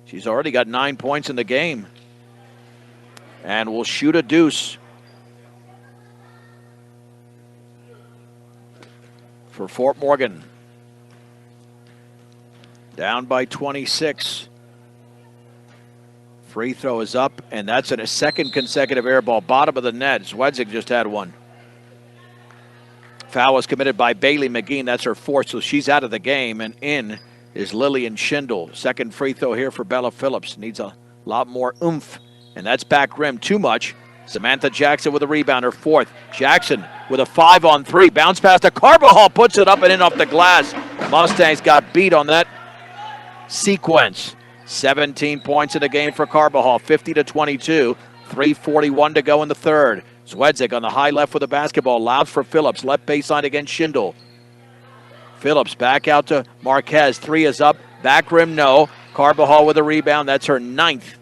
She's already got 9 points in the game and will shoot a deuce for Fort Morgan. Down by 26. Free throw is up, and that's a second consecutive air ball. Bottom of the net. Zwedzik just had one. Foul was committed by Bailey McGeen. That's her fourth, so she's out of the game. And in is Lillian Schindel. Second free throw here for Bella Phillips. Needs a lot more oomph, and that's back rim too much. Samantha Jackson with a rebound, her fourth. Jackson with a 5-on-3. Bounce pass to Carbajal, puts it up and in off the glass. Mustangs got beat on that sequence. 17 points in the game for Carbajal, 50-22. 3:41 to go in the third. Zwedzik on the high left with the basketball. Lobs for Phillips, left baseline against Schindel. Phillips back out to Marquez. Three is up, back rim no. Carbajal with a rebound, that's her ninth.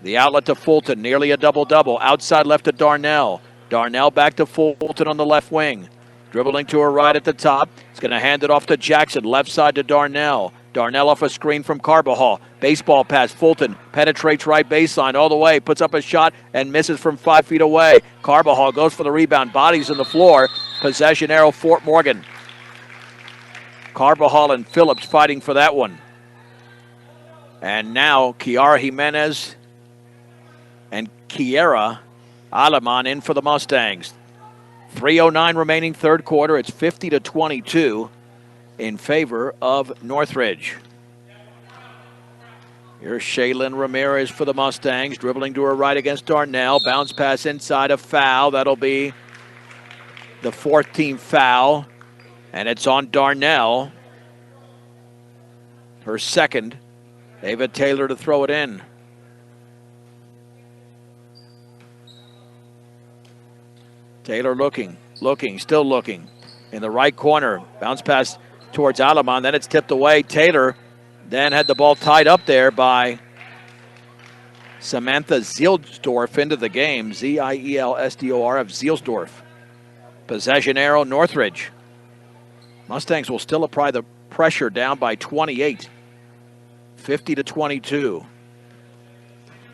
The outlet to Fulton, nearly a double-double. Outside left to Darnell. Darnell back to Fulton on the left wing. Dribbling to her right at the top. He's going to hand it off to Jackson, left side to Darnell. Darnell off a screen from Carbajal. Baseball pass, Fulton penetrates right baseline all the way, puts up a shot and misses from 5 feet away. Carbajal goes for the rebound, bodies on the floor. Possession arrow, Fort Morgan. Carbajal and Phillips fighting for that one. And now Kiara Jimenez and Kiera Aleman in for the Mustangs. 3:09 remaining third quarter. It's 50-22 in favor of Northridge. Here's Shaylin Ramirez for the Mustangs, dribbling to her right against Darnell. Bounce pass inside, a foul. That'll be the fourth team foul, and it's on Darnell. Her second. Ava Taylor to throw it in. Taylor looking, still looking. In the right corner, bounce pass towards Aleman, then it's tipped away. Taylor then had the ball tied up there by Samantha Zielsdorf into the game. Zielsdorf, Zielsdorf. Possession arrow, Northridge. Mustangs will still apply the pressure, down by 28. 50-22.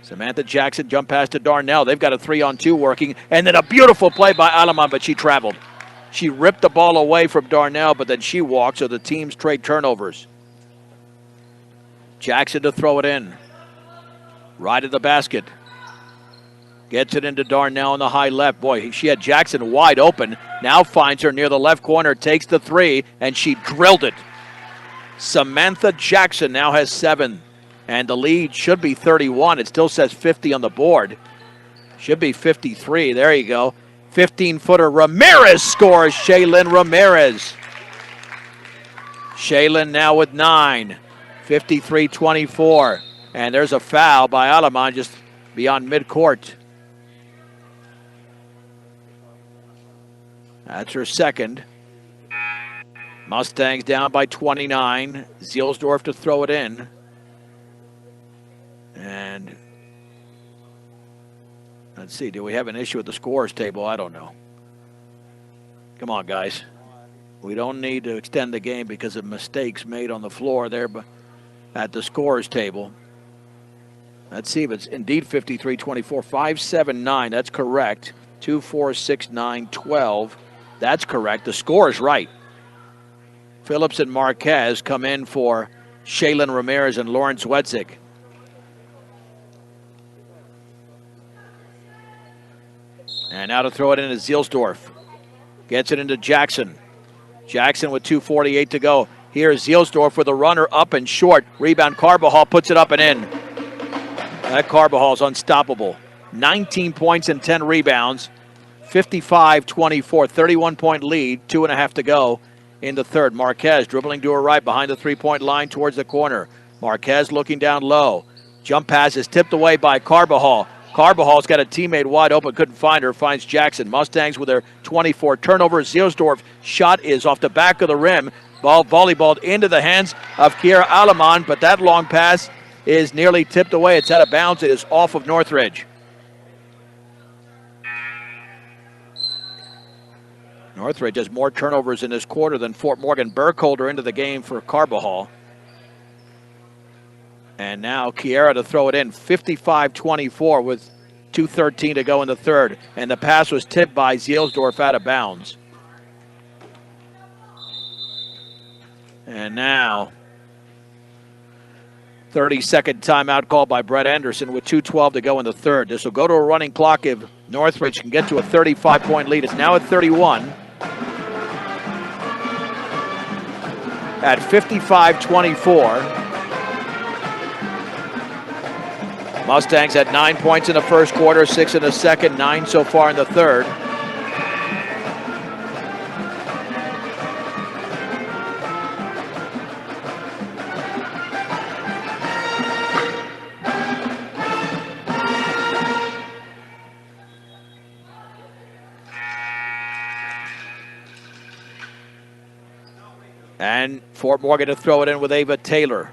Samantha Jackson jump pass to Darnell. They've got a 3-on-2 working. And then a beautiful play by Aleman, but she traveled. She ripped the ball away from Darnell, but then she walked, so the teams trade turnovers. Jackson to throw it in. Right at the basket. Gets it into Darnell on the high left. Boy, she had Jackson wide open. Now finds her near the left corner, takes the three, and she drilled it. Samantha Jackson now has 7, and the lead should be 31. It still says 50 on the board. Should be 53. There you go. 15-footer. Ramirez scores. Shaylin Ramirez. Shaylin now with 9. 53-24. And there's a foul by Aleman just beyond midcourt. That's her second. Mustangs down by 29. Zielsdorf to throw it in. And let's see, do we have an issue with the scores table? I don't know. Come on, guys. We don't need to extend the game because of mistakes made on the floor there at the scores table. Let's see if it's indeed 53-24. 5-7-9, that's correct. 2-4-6-9-12. That's correct. The score is right. Phillips and Marquez come in for Shaylin Ramirez and Lauren Zwedzig. And now to throw it into Zielsdorf. Gets it into Jackson. Jackson with 2:48 to go. Here's Zielsdorf with a runner up and short. Rebound, Carbajal puts it up and in. That Carbajal's unstoppable. 19 points and 10 rebounds. 55-24, 31-point lead. 2.5 to go in the third. Marquez dribbling to her right behind the three-point line towards the corner. Marquez looking down low. Jump pass is tipped away by Carbajal. Carbajal's got a teammate wide open, couldn't find her, finds Jackson. Mustangs with their 24 turnover. Zielsdorf shot is off the back of the rim. Ball volleyballed into the hands of Kiera Aleman, but that long pass is nearly tipped away. It's out of bounds. It is off of Northridge. Northridge has more turnovers in this quarter than Fort Morgan. Burkholder into the game for Carbajal. And now Kiera to throw it in. 55-24 with 2:13 to go in the third. And the pass was tipped by Zielsdorf out of bounds. And now 30-second timeout called by Brett Anderson with 2:12 to go in the third. This will go to a running clock if Northridge can get to a 35-point lead. It's now at 31. At 55-24. Mustangs had 9 points in the first quarter, 6 in the second, 9 so far in the third. And Fort Morgan to throw it in with Ava Taylor.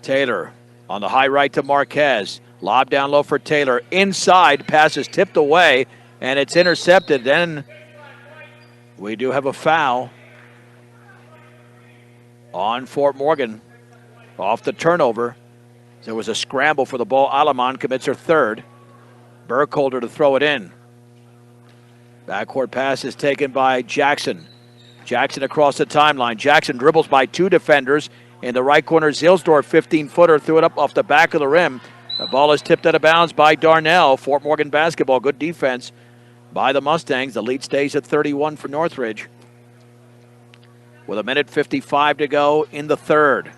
Taylor on the high right to Marquez. Lob down low for Taylor. Inside, pass is tipped away, and it's intercepted. Then we do have a foul on Fort Morgan off the turnover. There was a scramble for the ball. Aleman commits her third. Burkholder to throw it in. Backcourt pass is taken by Jackson. Jackson across the timeline. Jackson dribbles by 2 defenders. In the right corner, Zielsdorf, 15-footer, threw it up off the back of the rim. The ball is tipped out of bounds by Darnell. Fort Morgan basketball. Good defense by the Mustangs. The lead stays at 31 for Northridge. With 1:55 to go in the third.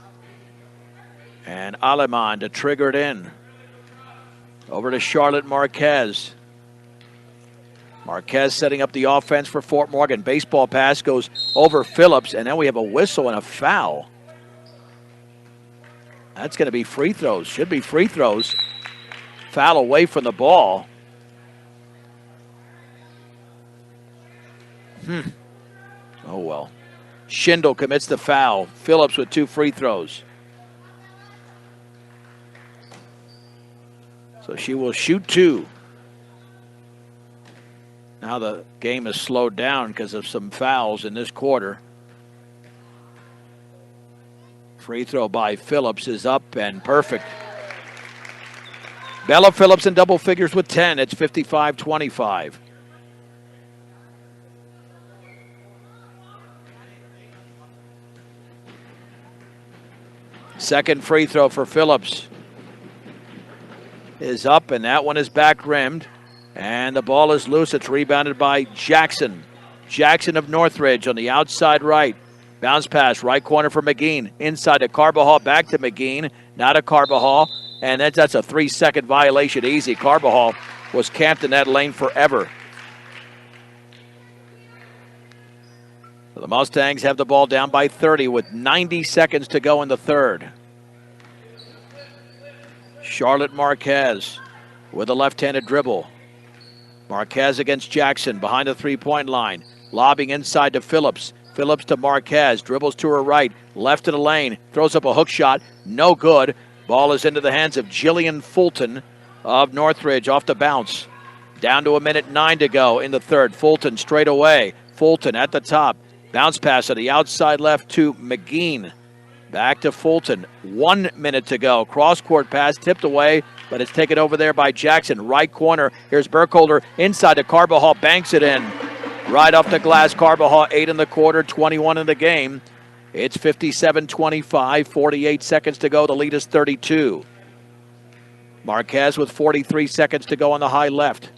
And Aleman to trigger it in. Over to Charlotte Marquez. Marquez setting up the offense for Fort Morgan. Baseball pass goes over Phillips, and then we have a whistle and a foul. That's going to be free throws. Should be free throws. Foul away from the ball. Oh, well. Schindel commits the foul. Phillips with 2 free throws. So she will shoot 2. Now the game is slowed down because of some fouls in this quarter. Free throw by Phillips is up and perfect. Bella Phillips in double figures with 10. It's 55-25. Second free throw for Phillips is up, and that one is back rimmed. And the ball is loose. It's rebounded by Jackson. Jackson of Northridge on the outside right. Bounce pass, right corner for McGeen. Inside to Carbajal, back to McGeen. Now to Carbajal. and that's a 3-second violation easy. Carbajal was camped in that lane forever. The Mustangs have the ball down by 30 with 90 seconds to go in the third. Charlotte Marquez with a left-handed dribble. Marquez against Jackson behind the three-point line. Lobbing inside to Phillips. Phillips to Marquez. Dribbles to her right. Left of the lane. Throws up a hook shot. No good. Ball is into the hands of Jillian Fulton of Northridge off the bounce. Down to 1:09 to go in the third. Fulton straight away. Fulton at the top. Bounce pass to the outside left to McGeen. Back to Fulton. 1 minute to go. Cross-court pass tipped away, but it's taken over there by Jackson. Right corner. Here's Burkholder inside to Carbajal. Banks it in. Right off the glass. Carbajal 8 in the quarter, 21 in the game. It's 57-25, 48 seconds to go. The lead is 32. Marquez with 43 seconds to go on the high left.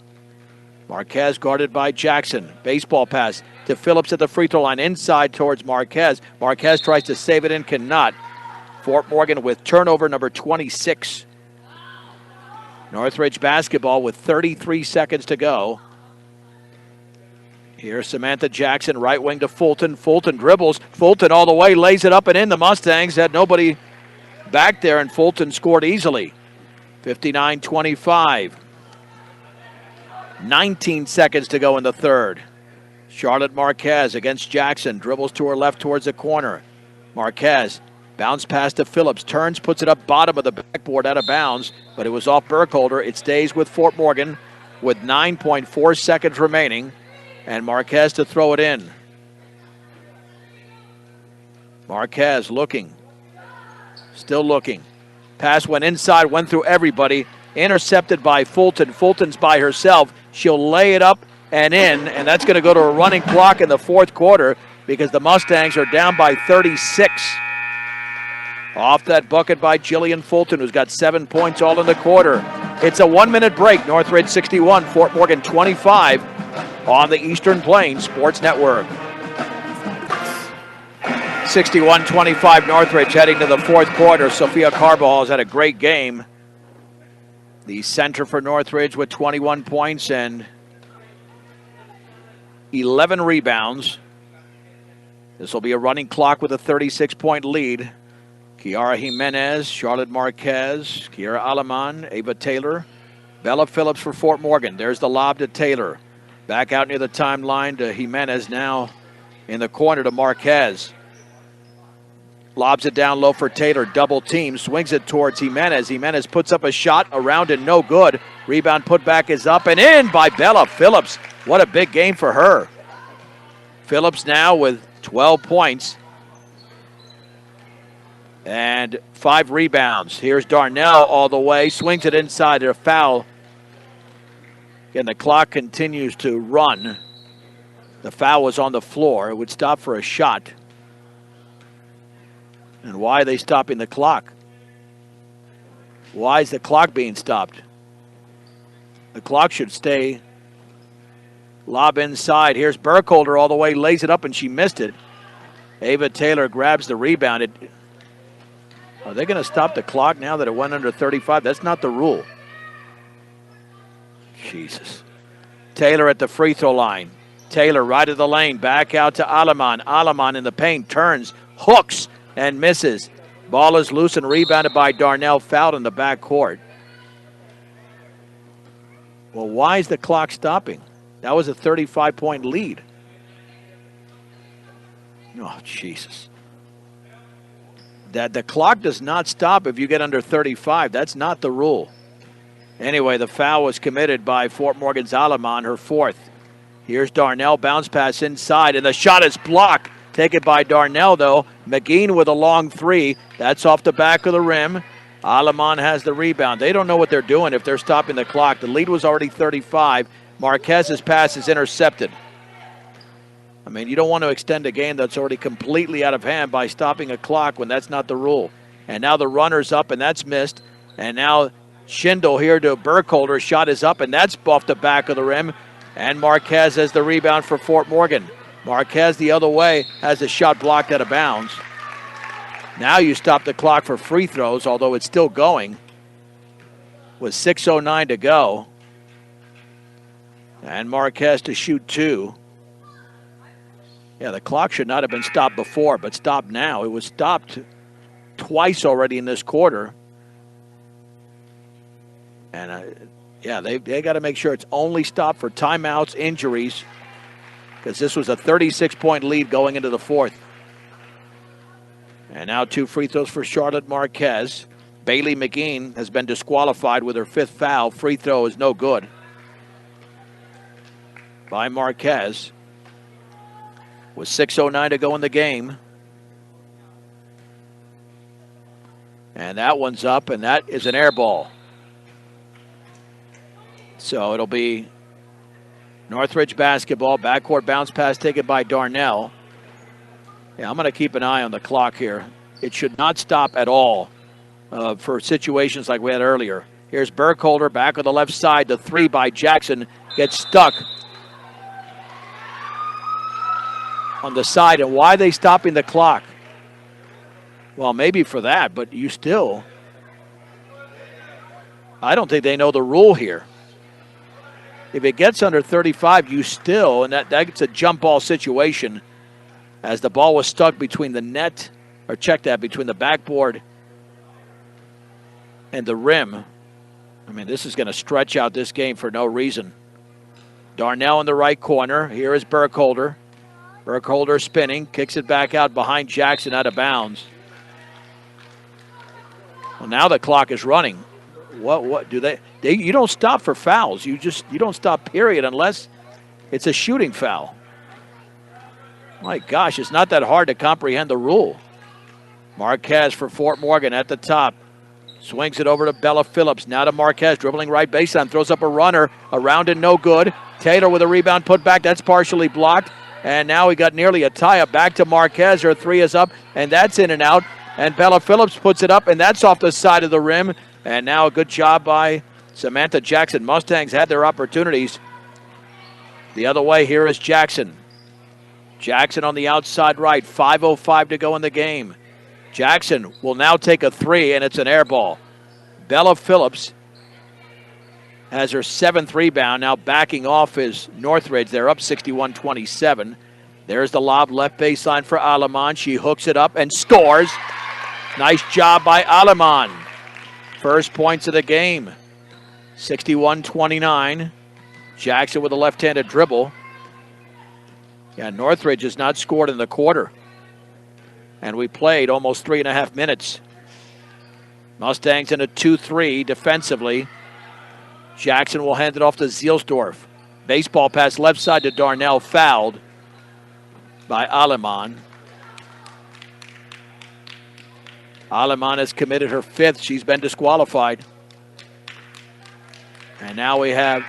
Marquez guarded by Jackson. Baseball pass to Phillips at the free throw line. Inside towards Marquez. Marquez tries to save it and cannot. Fort Morgan with turnover number 26. Northridge basketball with 33 seconds to go. Here's Samantha Jackson, right wing to Fulton. Fulton dribbles. Fulton all the way, lays it up and in. The Mustangs had nobody back there, and Fulton scored easily. 59-25. 19 seconds to go in the third. Charlotte Marquez against Jackson. Dribbles to her left towards the corner. Marquez bounce pass to Phillips. Turns, puts it up bottom of the backboard out of bounds, but it was off Burkholder. It stays with Fort Morgan with 9.4 seconds remaining, and Marquez to throw it in. Marquez looking. Still looking. Pass went inside, went through everybody. Intercepted by Fulton. Fulton's by herself. She'll lay it up and in, and that's going to go to a running clock in the fourth quarter because the Mustangs are down by 36. Off that bucket by Jillian Fulton, who's got 7 points all in the quarter. It's a 1-minute break. Northridge 61, Fort Morgan 25 on the Eastern Plains Sports Network. 61-25 Northridge heading to the fourth quarter. Sophia Carbajal has had a great game. The center for Northridge with 21 points and 11 rebounds. This will be a running clock with a 36-point lead. Kiara Jimenez, Charlotte Marquez, Kiara Aleman, Ava Taylor, Bella Phillips for Fort Morgan. There's the lob to Taylor. Back out near the timeline to Jimenez, now in the corner to Marquez. Lobs it down low for Taylor, double team, swings it towards Jimenez. Jimenez puts up a shot around and no good. Rebound put back is up and in by Bella Phillips. What a big game for her. Phillips now with 12 points and 5 rebounds. Here's Darnell all the way, swings it inside, a foul. Again, the clock continues to run. The foul was on the floor. It would stop for a shot. And why are they stopping the clock? Why is the clock being stopped? The clock should stay. Lob inside. Here's Burkholder all the way, lays it up, and she missed it. Ava Taylor grabs the rebound. Are they going to stop the clock now that it went under 35? That's not the rule. Jesus. Taylor at the free throw line. Taylor right of the lane. Back out to Aleman. Aleman in the paint. Turns. Hooks. And misses. Ball is loose and rebounded by Darnell, fouled in the backcourt. Well, why is the clock stopping? That was a 35-point lead. Oh, Jesus. That the clock does not stop if you get under 35. That's not the rule. Anyway, the foul was committed by Fort Morgan's Aleman, her fourth. Here's Darnell, bounce pass inside, and the shot is blocked. Taken by Darnell, though. McGeen with a long three. That's off the back of the rim. Aleman has the rebound. They don't know what they're doing if they're stopping the clock. The lead was already 35. Marquez's pass is intercepted. I mean, you don't want to extend a game that's already completely out of hand by stopping a clock when that's not the rule. And now the runner's up, and that's missed. And now Schindel here to Burkholder. Shot is up, and that's off the back of the rim. And Marquez has the rebound for Fort Morgan. Marquez the other way has a shot blocked out of bounds. Now you stop the clock for free throws, although it's still going. with 6:09 to go. And Marquez to shoot 2. Yeah, the clock should not have been stopped before, but stopped now. It was stopped twice already in this quarter. And, yeah, they got to make sure it's only stopped for timeouts, injuries, because this was a 36-point lead going into the fourth. And now 2 free throws for Charlotte Marquez. Bailey McGee has been disqualified with her 5th foul. Free throw is no good by Marquez. With 6:09 to go in the game. And that one's up, and that is an air ball. So it'll be Northridge basketball. Backcourt bounce pass taken by Darnell. Yeah, I'm going to keep an eye on the clock here. It should not stop at all for situations like we had earlier. Here's Burkholder back on the left side. The 3 by Jackson gets stuck on the side. And why are they stopping the clock? Well, maybe for that, but you still, I don't think they know the rule here. If it gets under 35, you still, and that's a jump ball situation, as the ball was stuck between the net, or check that, between the backboard and the rim. I mean, this is going to stretch out this game for no reason. Darnell in the right corner. Here is Burkholder. Burkholder spinning, kicks it back out behind Jackson, out of bounds. Well, now the clock is running. What do they you don't stop for fouls. You don't stop, period, unless it's a shooting foul. My gosh, it's not that hard to comprehend the rule. Marquez for Fort Morgan at the top. Swings it over to Bella Phillips. Now to Marquez, dribbling right baseline, throws up a runner. Around and no good. Taylor with a rebound put back. That's partially blocked. And now we got nearly a tie-up. Back to Marquez. Her 3 is up, and that's in and out. And Bella Phillips puts it up, and that's off the side of the rim. And now a good job by Samantha Jackson. Mustangs had their opportunities. The other way, here is Jackson. Jackson on the outside right. 5:05 to go in the game. Jackson will now take a 3, and it's an air ball. Bella Phillips has her 7th rebound. Now backing off is Northridge. They're up 61-27. There's the lob left baseline for Aleman. She hooks it up and scores. Nice job by Aleman. First points of the game. 61-29. Jackson with a left-handed dribble. Yeah, Northridge has not scored in the quarter. And we played almost 3.5 minutes. Mustangs in a 2-3 defensively. Jackson will hand it off to Zielsdorf. Baseball pass left side to Darnell, fouled by Aleman. Aleman has committed her 5th. She's been disqualified. And now we have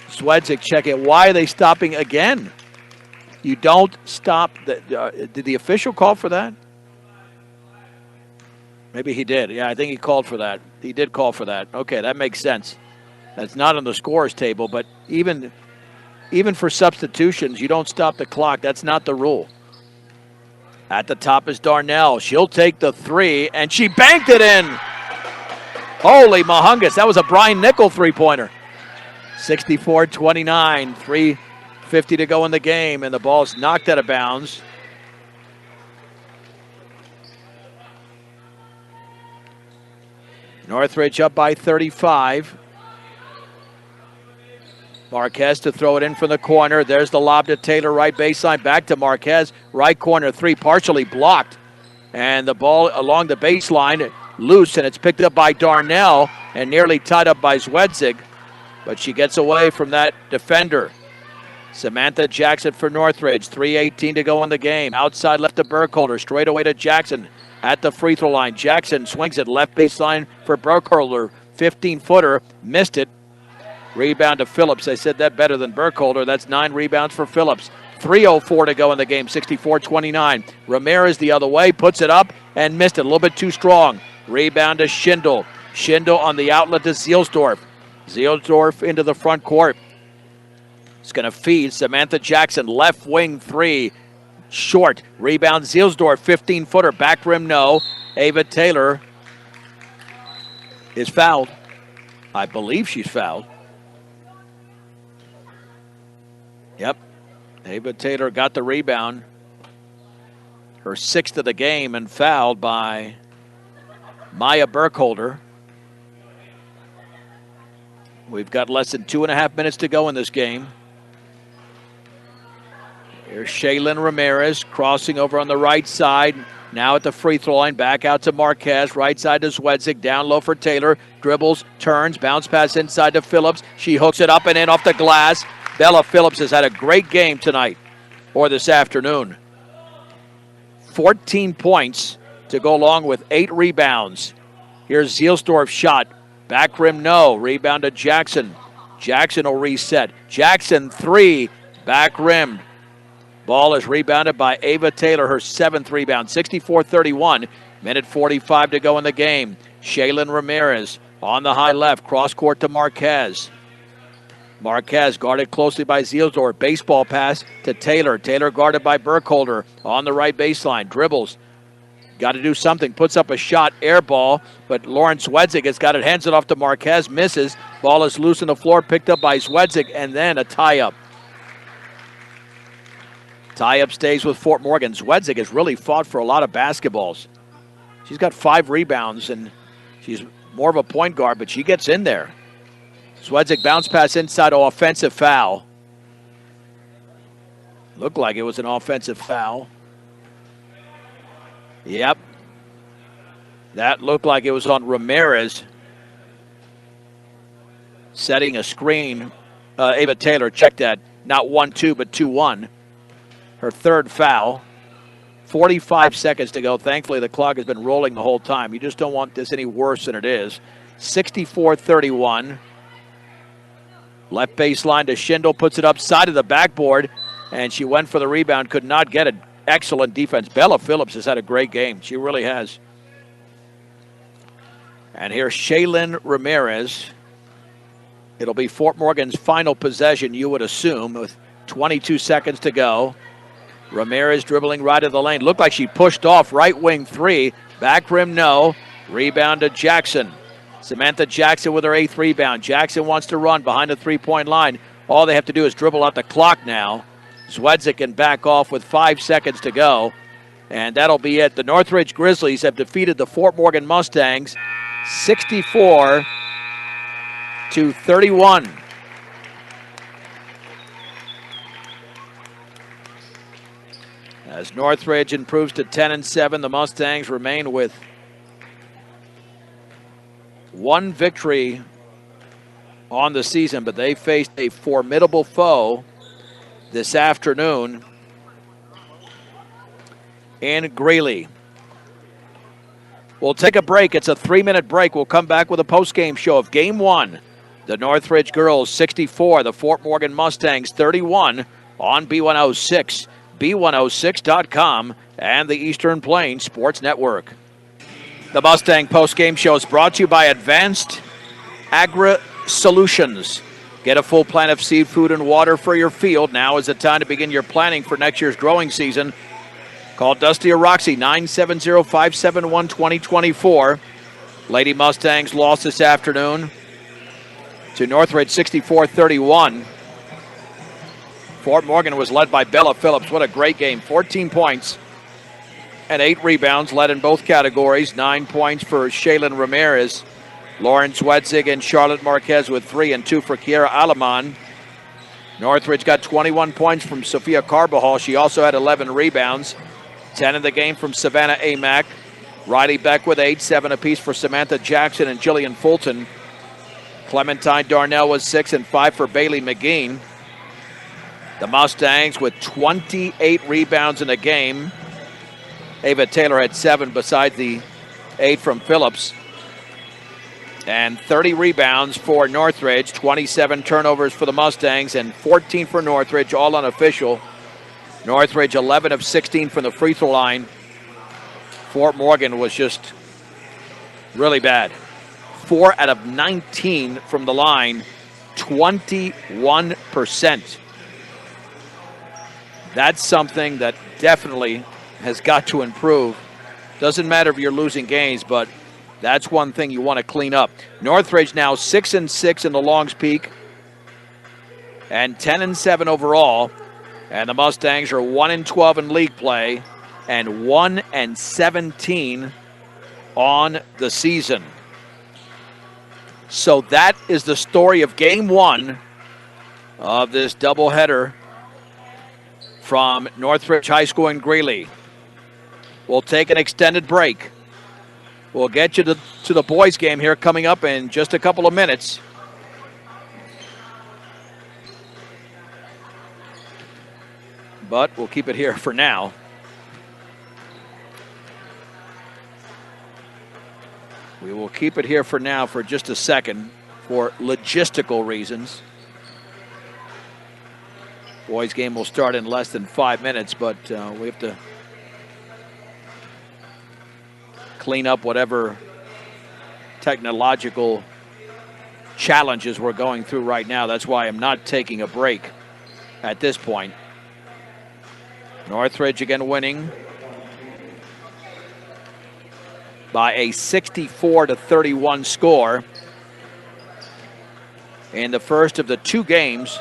Swedzik check it. Why are they stopping again? You don't stop. Did the official call for that? Maybe he did. Yeah, I think he called for that. He did call for that. Okay, that makes sense. That's not on the scorer's table, but even for substitutions, you don't stop the clock. That's not the rule. At the top is Darnell. She'll take the 3, and she banked it in. Holy mahungus. That was a Brian Nickel three-pointer. 64-29, 3:50 to go in the game, and the ball's knocked out of bounds. Northridge up by 35. Marquez to throw it in from the corner. There's the lob to Taylor, right baseline. Back to Marquez, right corner 3, partially blocked. And the ball along the baseline, loose, and it's picked up by Darnell and nearly tied up by Zwedzig. But she gets away from that defender. Samantha Jackson for Northridge. 3:18 to go in the game. Outside left to Burkholder. Straight away to Jackson at the free throw line. Jackson swings it left baseline for Burkholder. 15-footer. Missed it. Rebound to Phillips. I said that better than Burkholder. That's 9 rebounds for Phillips. 3:04 to go in the game. 64-29. Ramirez the other way. Puts it up and missed it. A little bit too strong. Rebound to Schindel. Schindel on the outlet to Zielsdorf. Zielsdorf into the front court. It's going to feed Samantha Jackson. Left wing 3. Short. Rebound Zielsdorf. 15-footer. Back rim no. Ava Taylor is fouled. I believe she's fouled. Yep. Ava Taylor got the rebound. Her 6th of the game and fouled by Maya Burkholder. We've got less than 2.5 minutes to go in this game. Here's Shaylin Ramirez crossing over on the right side. Now at the free throw line, back out to Marquez. Right side to Zwedzik, down low for Taylor. Dribbles, turns, bounce pass inside to Phillips. She hooks it up and in off the glass. Bella Phillips has had a great game tonight, or this afternoon. 14 points to go along with 8 rebounds. Here's Zielsdorf's shot. Back rim, no. Rebound to Jackson. Jackson will reset. Jackson, 3. Back rim. Ball is rebounded by Ava Taylor, her 7th rebound. 64-31. Minute 45 to go in the game. Shaylin Ramirez on the high left. Cross court to Marquez. Marquez guarded closely by Zielsdorf. Baseball pass to Taylor. Taylor guarded by Burkholder on the right baseline. Dribbles. Got to do something. Puts up a shot. Air ball. But Lawrence Zwedzik has got it. Hands it off to Marquez. Misses. Ball is loose on the floor. Picked up by Zwedzik. And then a tie-up. Tie-up stays with Fort Morgan. Zwedzik has really fought for a lot of basketballs. She's got 5 rebounds, and she's more of a point guard, but she gets in there. Zwedzik bounce pass inside, offensive foul. Looked like it was an offensive foul. Yep. That looked like it was on Ramirez. Setting a screen. Ava Taylor, check that. Not 1-2, but 2-1. Her 3rd foul. 45 seconds to go. Thankfully, the clock has been rolling the whole time. You just don't want this any worse than it is. 64-31. Left baseline to Schindel, puts it up side of the backboard, and she went for the rebound, could not get it. Excellent defense. Bella Phillips has had a great game. She really has. And here's Shaylin Ramirez. It'll be Fort Morgan's final possession, you would assume, with 22 seconds to go. Ramirez dribbling right of the lane. Looked like she pushed off right wing 3. Back rim, no. Rebound to Jackson. Samantha Jackson with her 8th rebound. Jackson wants to run behind the three-point line. All they have to do is dribble out the clock now. Zwedzik can back off with 5 seconds to go. And that'll be it. The Northridge Grizzlies have defeated the Fort Morgan Mustangs 64-31. As Northridge improves to 10-7, the Mustangs remain with 1 victory on the season, but they faced a formidable foe this afternoon in Greeley. We'll take a break. It's a 3-minute break. We'll come back with a post-game show of Game 1. The Northridge girls 64, the Fort Morgan Mustangs 31 on B106, B106.com, and the Eastern Plains Sports Network. The Mustang post-game show is brought to you by Advanced Agri Solutions. Get a full plan of seafood and water for your field. Now is the time to begin your planning for next year's growing season. Call Dusty or Roxy, 970-571-2024. Lady Mustangs lost this afternoon to Northridge 64-31. Fort Morgan was led by Bella Phillips. What a great game. 14 points and 8 rebounds, led in both categories. 9 points for Shaylin Ramirez. Lauren Zwedzik and Charlotte Marquez with 3 and 2 for Kiera Aleman. Northridge got 21 points from Sophia Carbajal. She also had 11 rebounds. 10 in the game from Savannah Amack. Riley Beck with 8, 7 apiece for Samantha Jackson and Jillian Fulton. Clementine Darnell was 6 and 5 for Bailey McGee. The Mustangs with 28 rebounds in the game. Ava Taylor had 7 besides the 8 from Phillips. And 30 rebounds for Northridge, 27 turnovers for the Mustangs, and 14 for Northridge, all unofficial. Northridge 11 of 16 from the free throw line. Fort Morgan was just really bad. 4 out of 19 from the line, 21%. That's something that definitely has got to improve. Doesn't matter if you're losing games, but That's one thing you want to clean up. Northridge now 6-6 in the Longs Peak and 10-7 overall. And the Mustangs are 1-12 in league play and 1-17 on the season. So that is the story of game one of this doubleheader from Northridge High School in Greeley. We'll take an extended break. We'll get you to the boys' game here coming up in just a couple of minutes. But we'll keep it here for now. We will keep it here for now for just a second for logistical reasons. Boys' game will start in less than 5 minutes, but we have to clean up whatever technological challenges we're going through right now. That's why I'm not taking a break at this point. Northridge again winning by a 64-31 score in the first of the two games.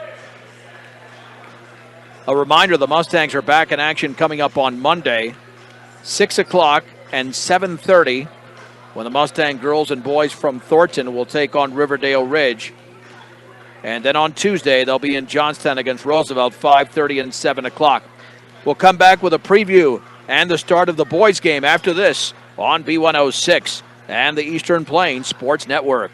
A reminder, the Mustangs are back in action coming up on Monday, 6 o'clock and 7:30, when the Mustang girls and boys from Thornton will take on Riverdale Ridge. And then on Tuesday, they'll be in Johnstown against Roosevelt, 5:30 and 7 o'clock. We'll come back with a preview and the start of the boys' game after this on B106 and the Eastern Plains Sports Network.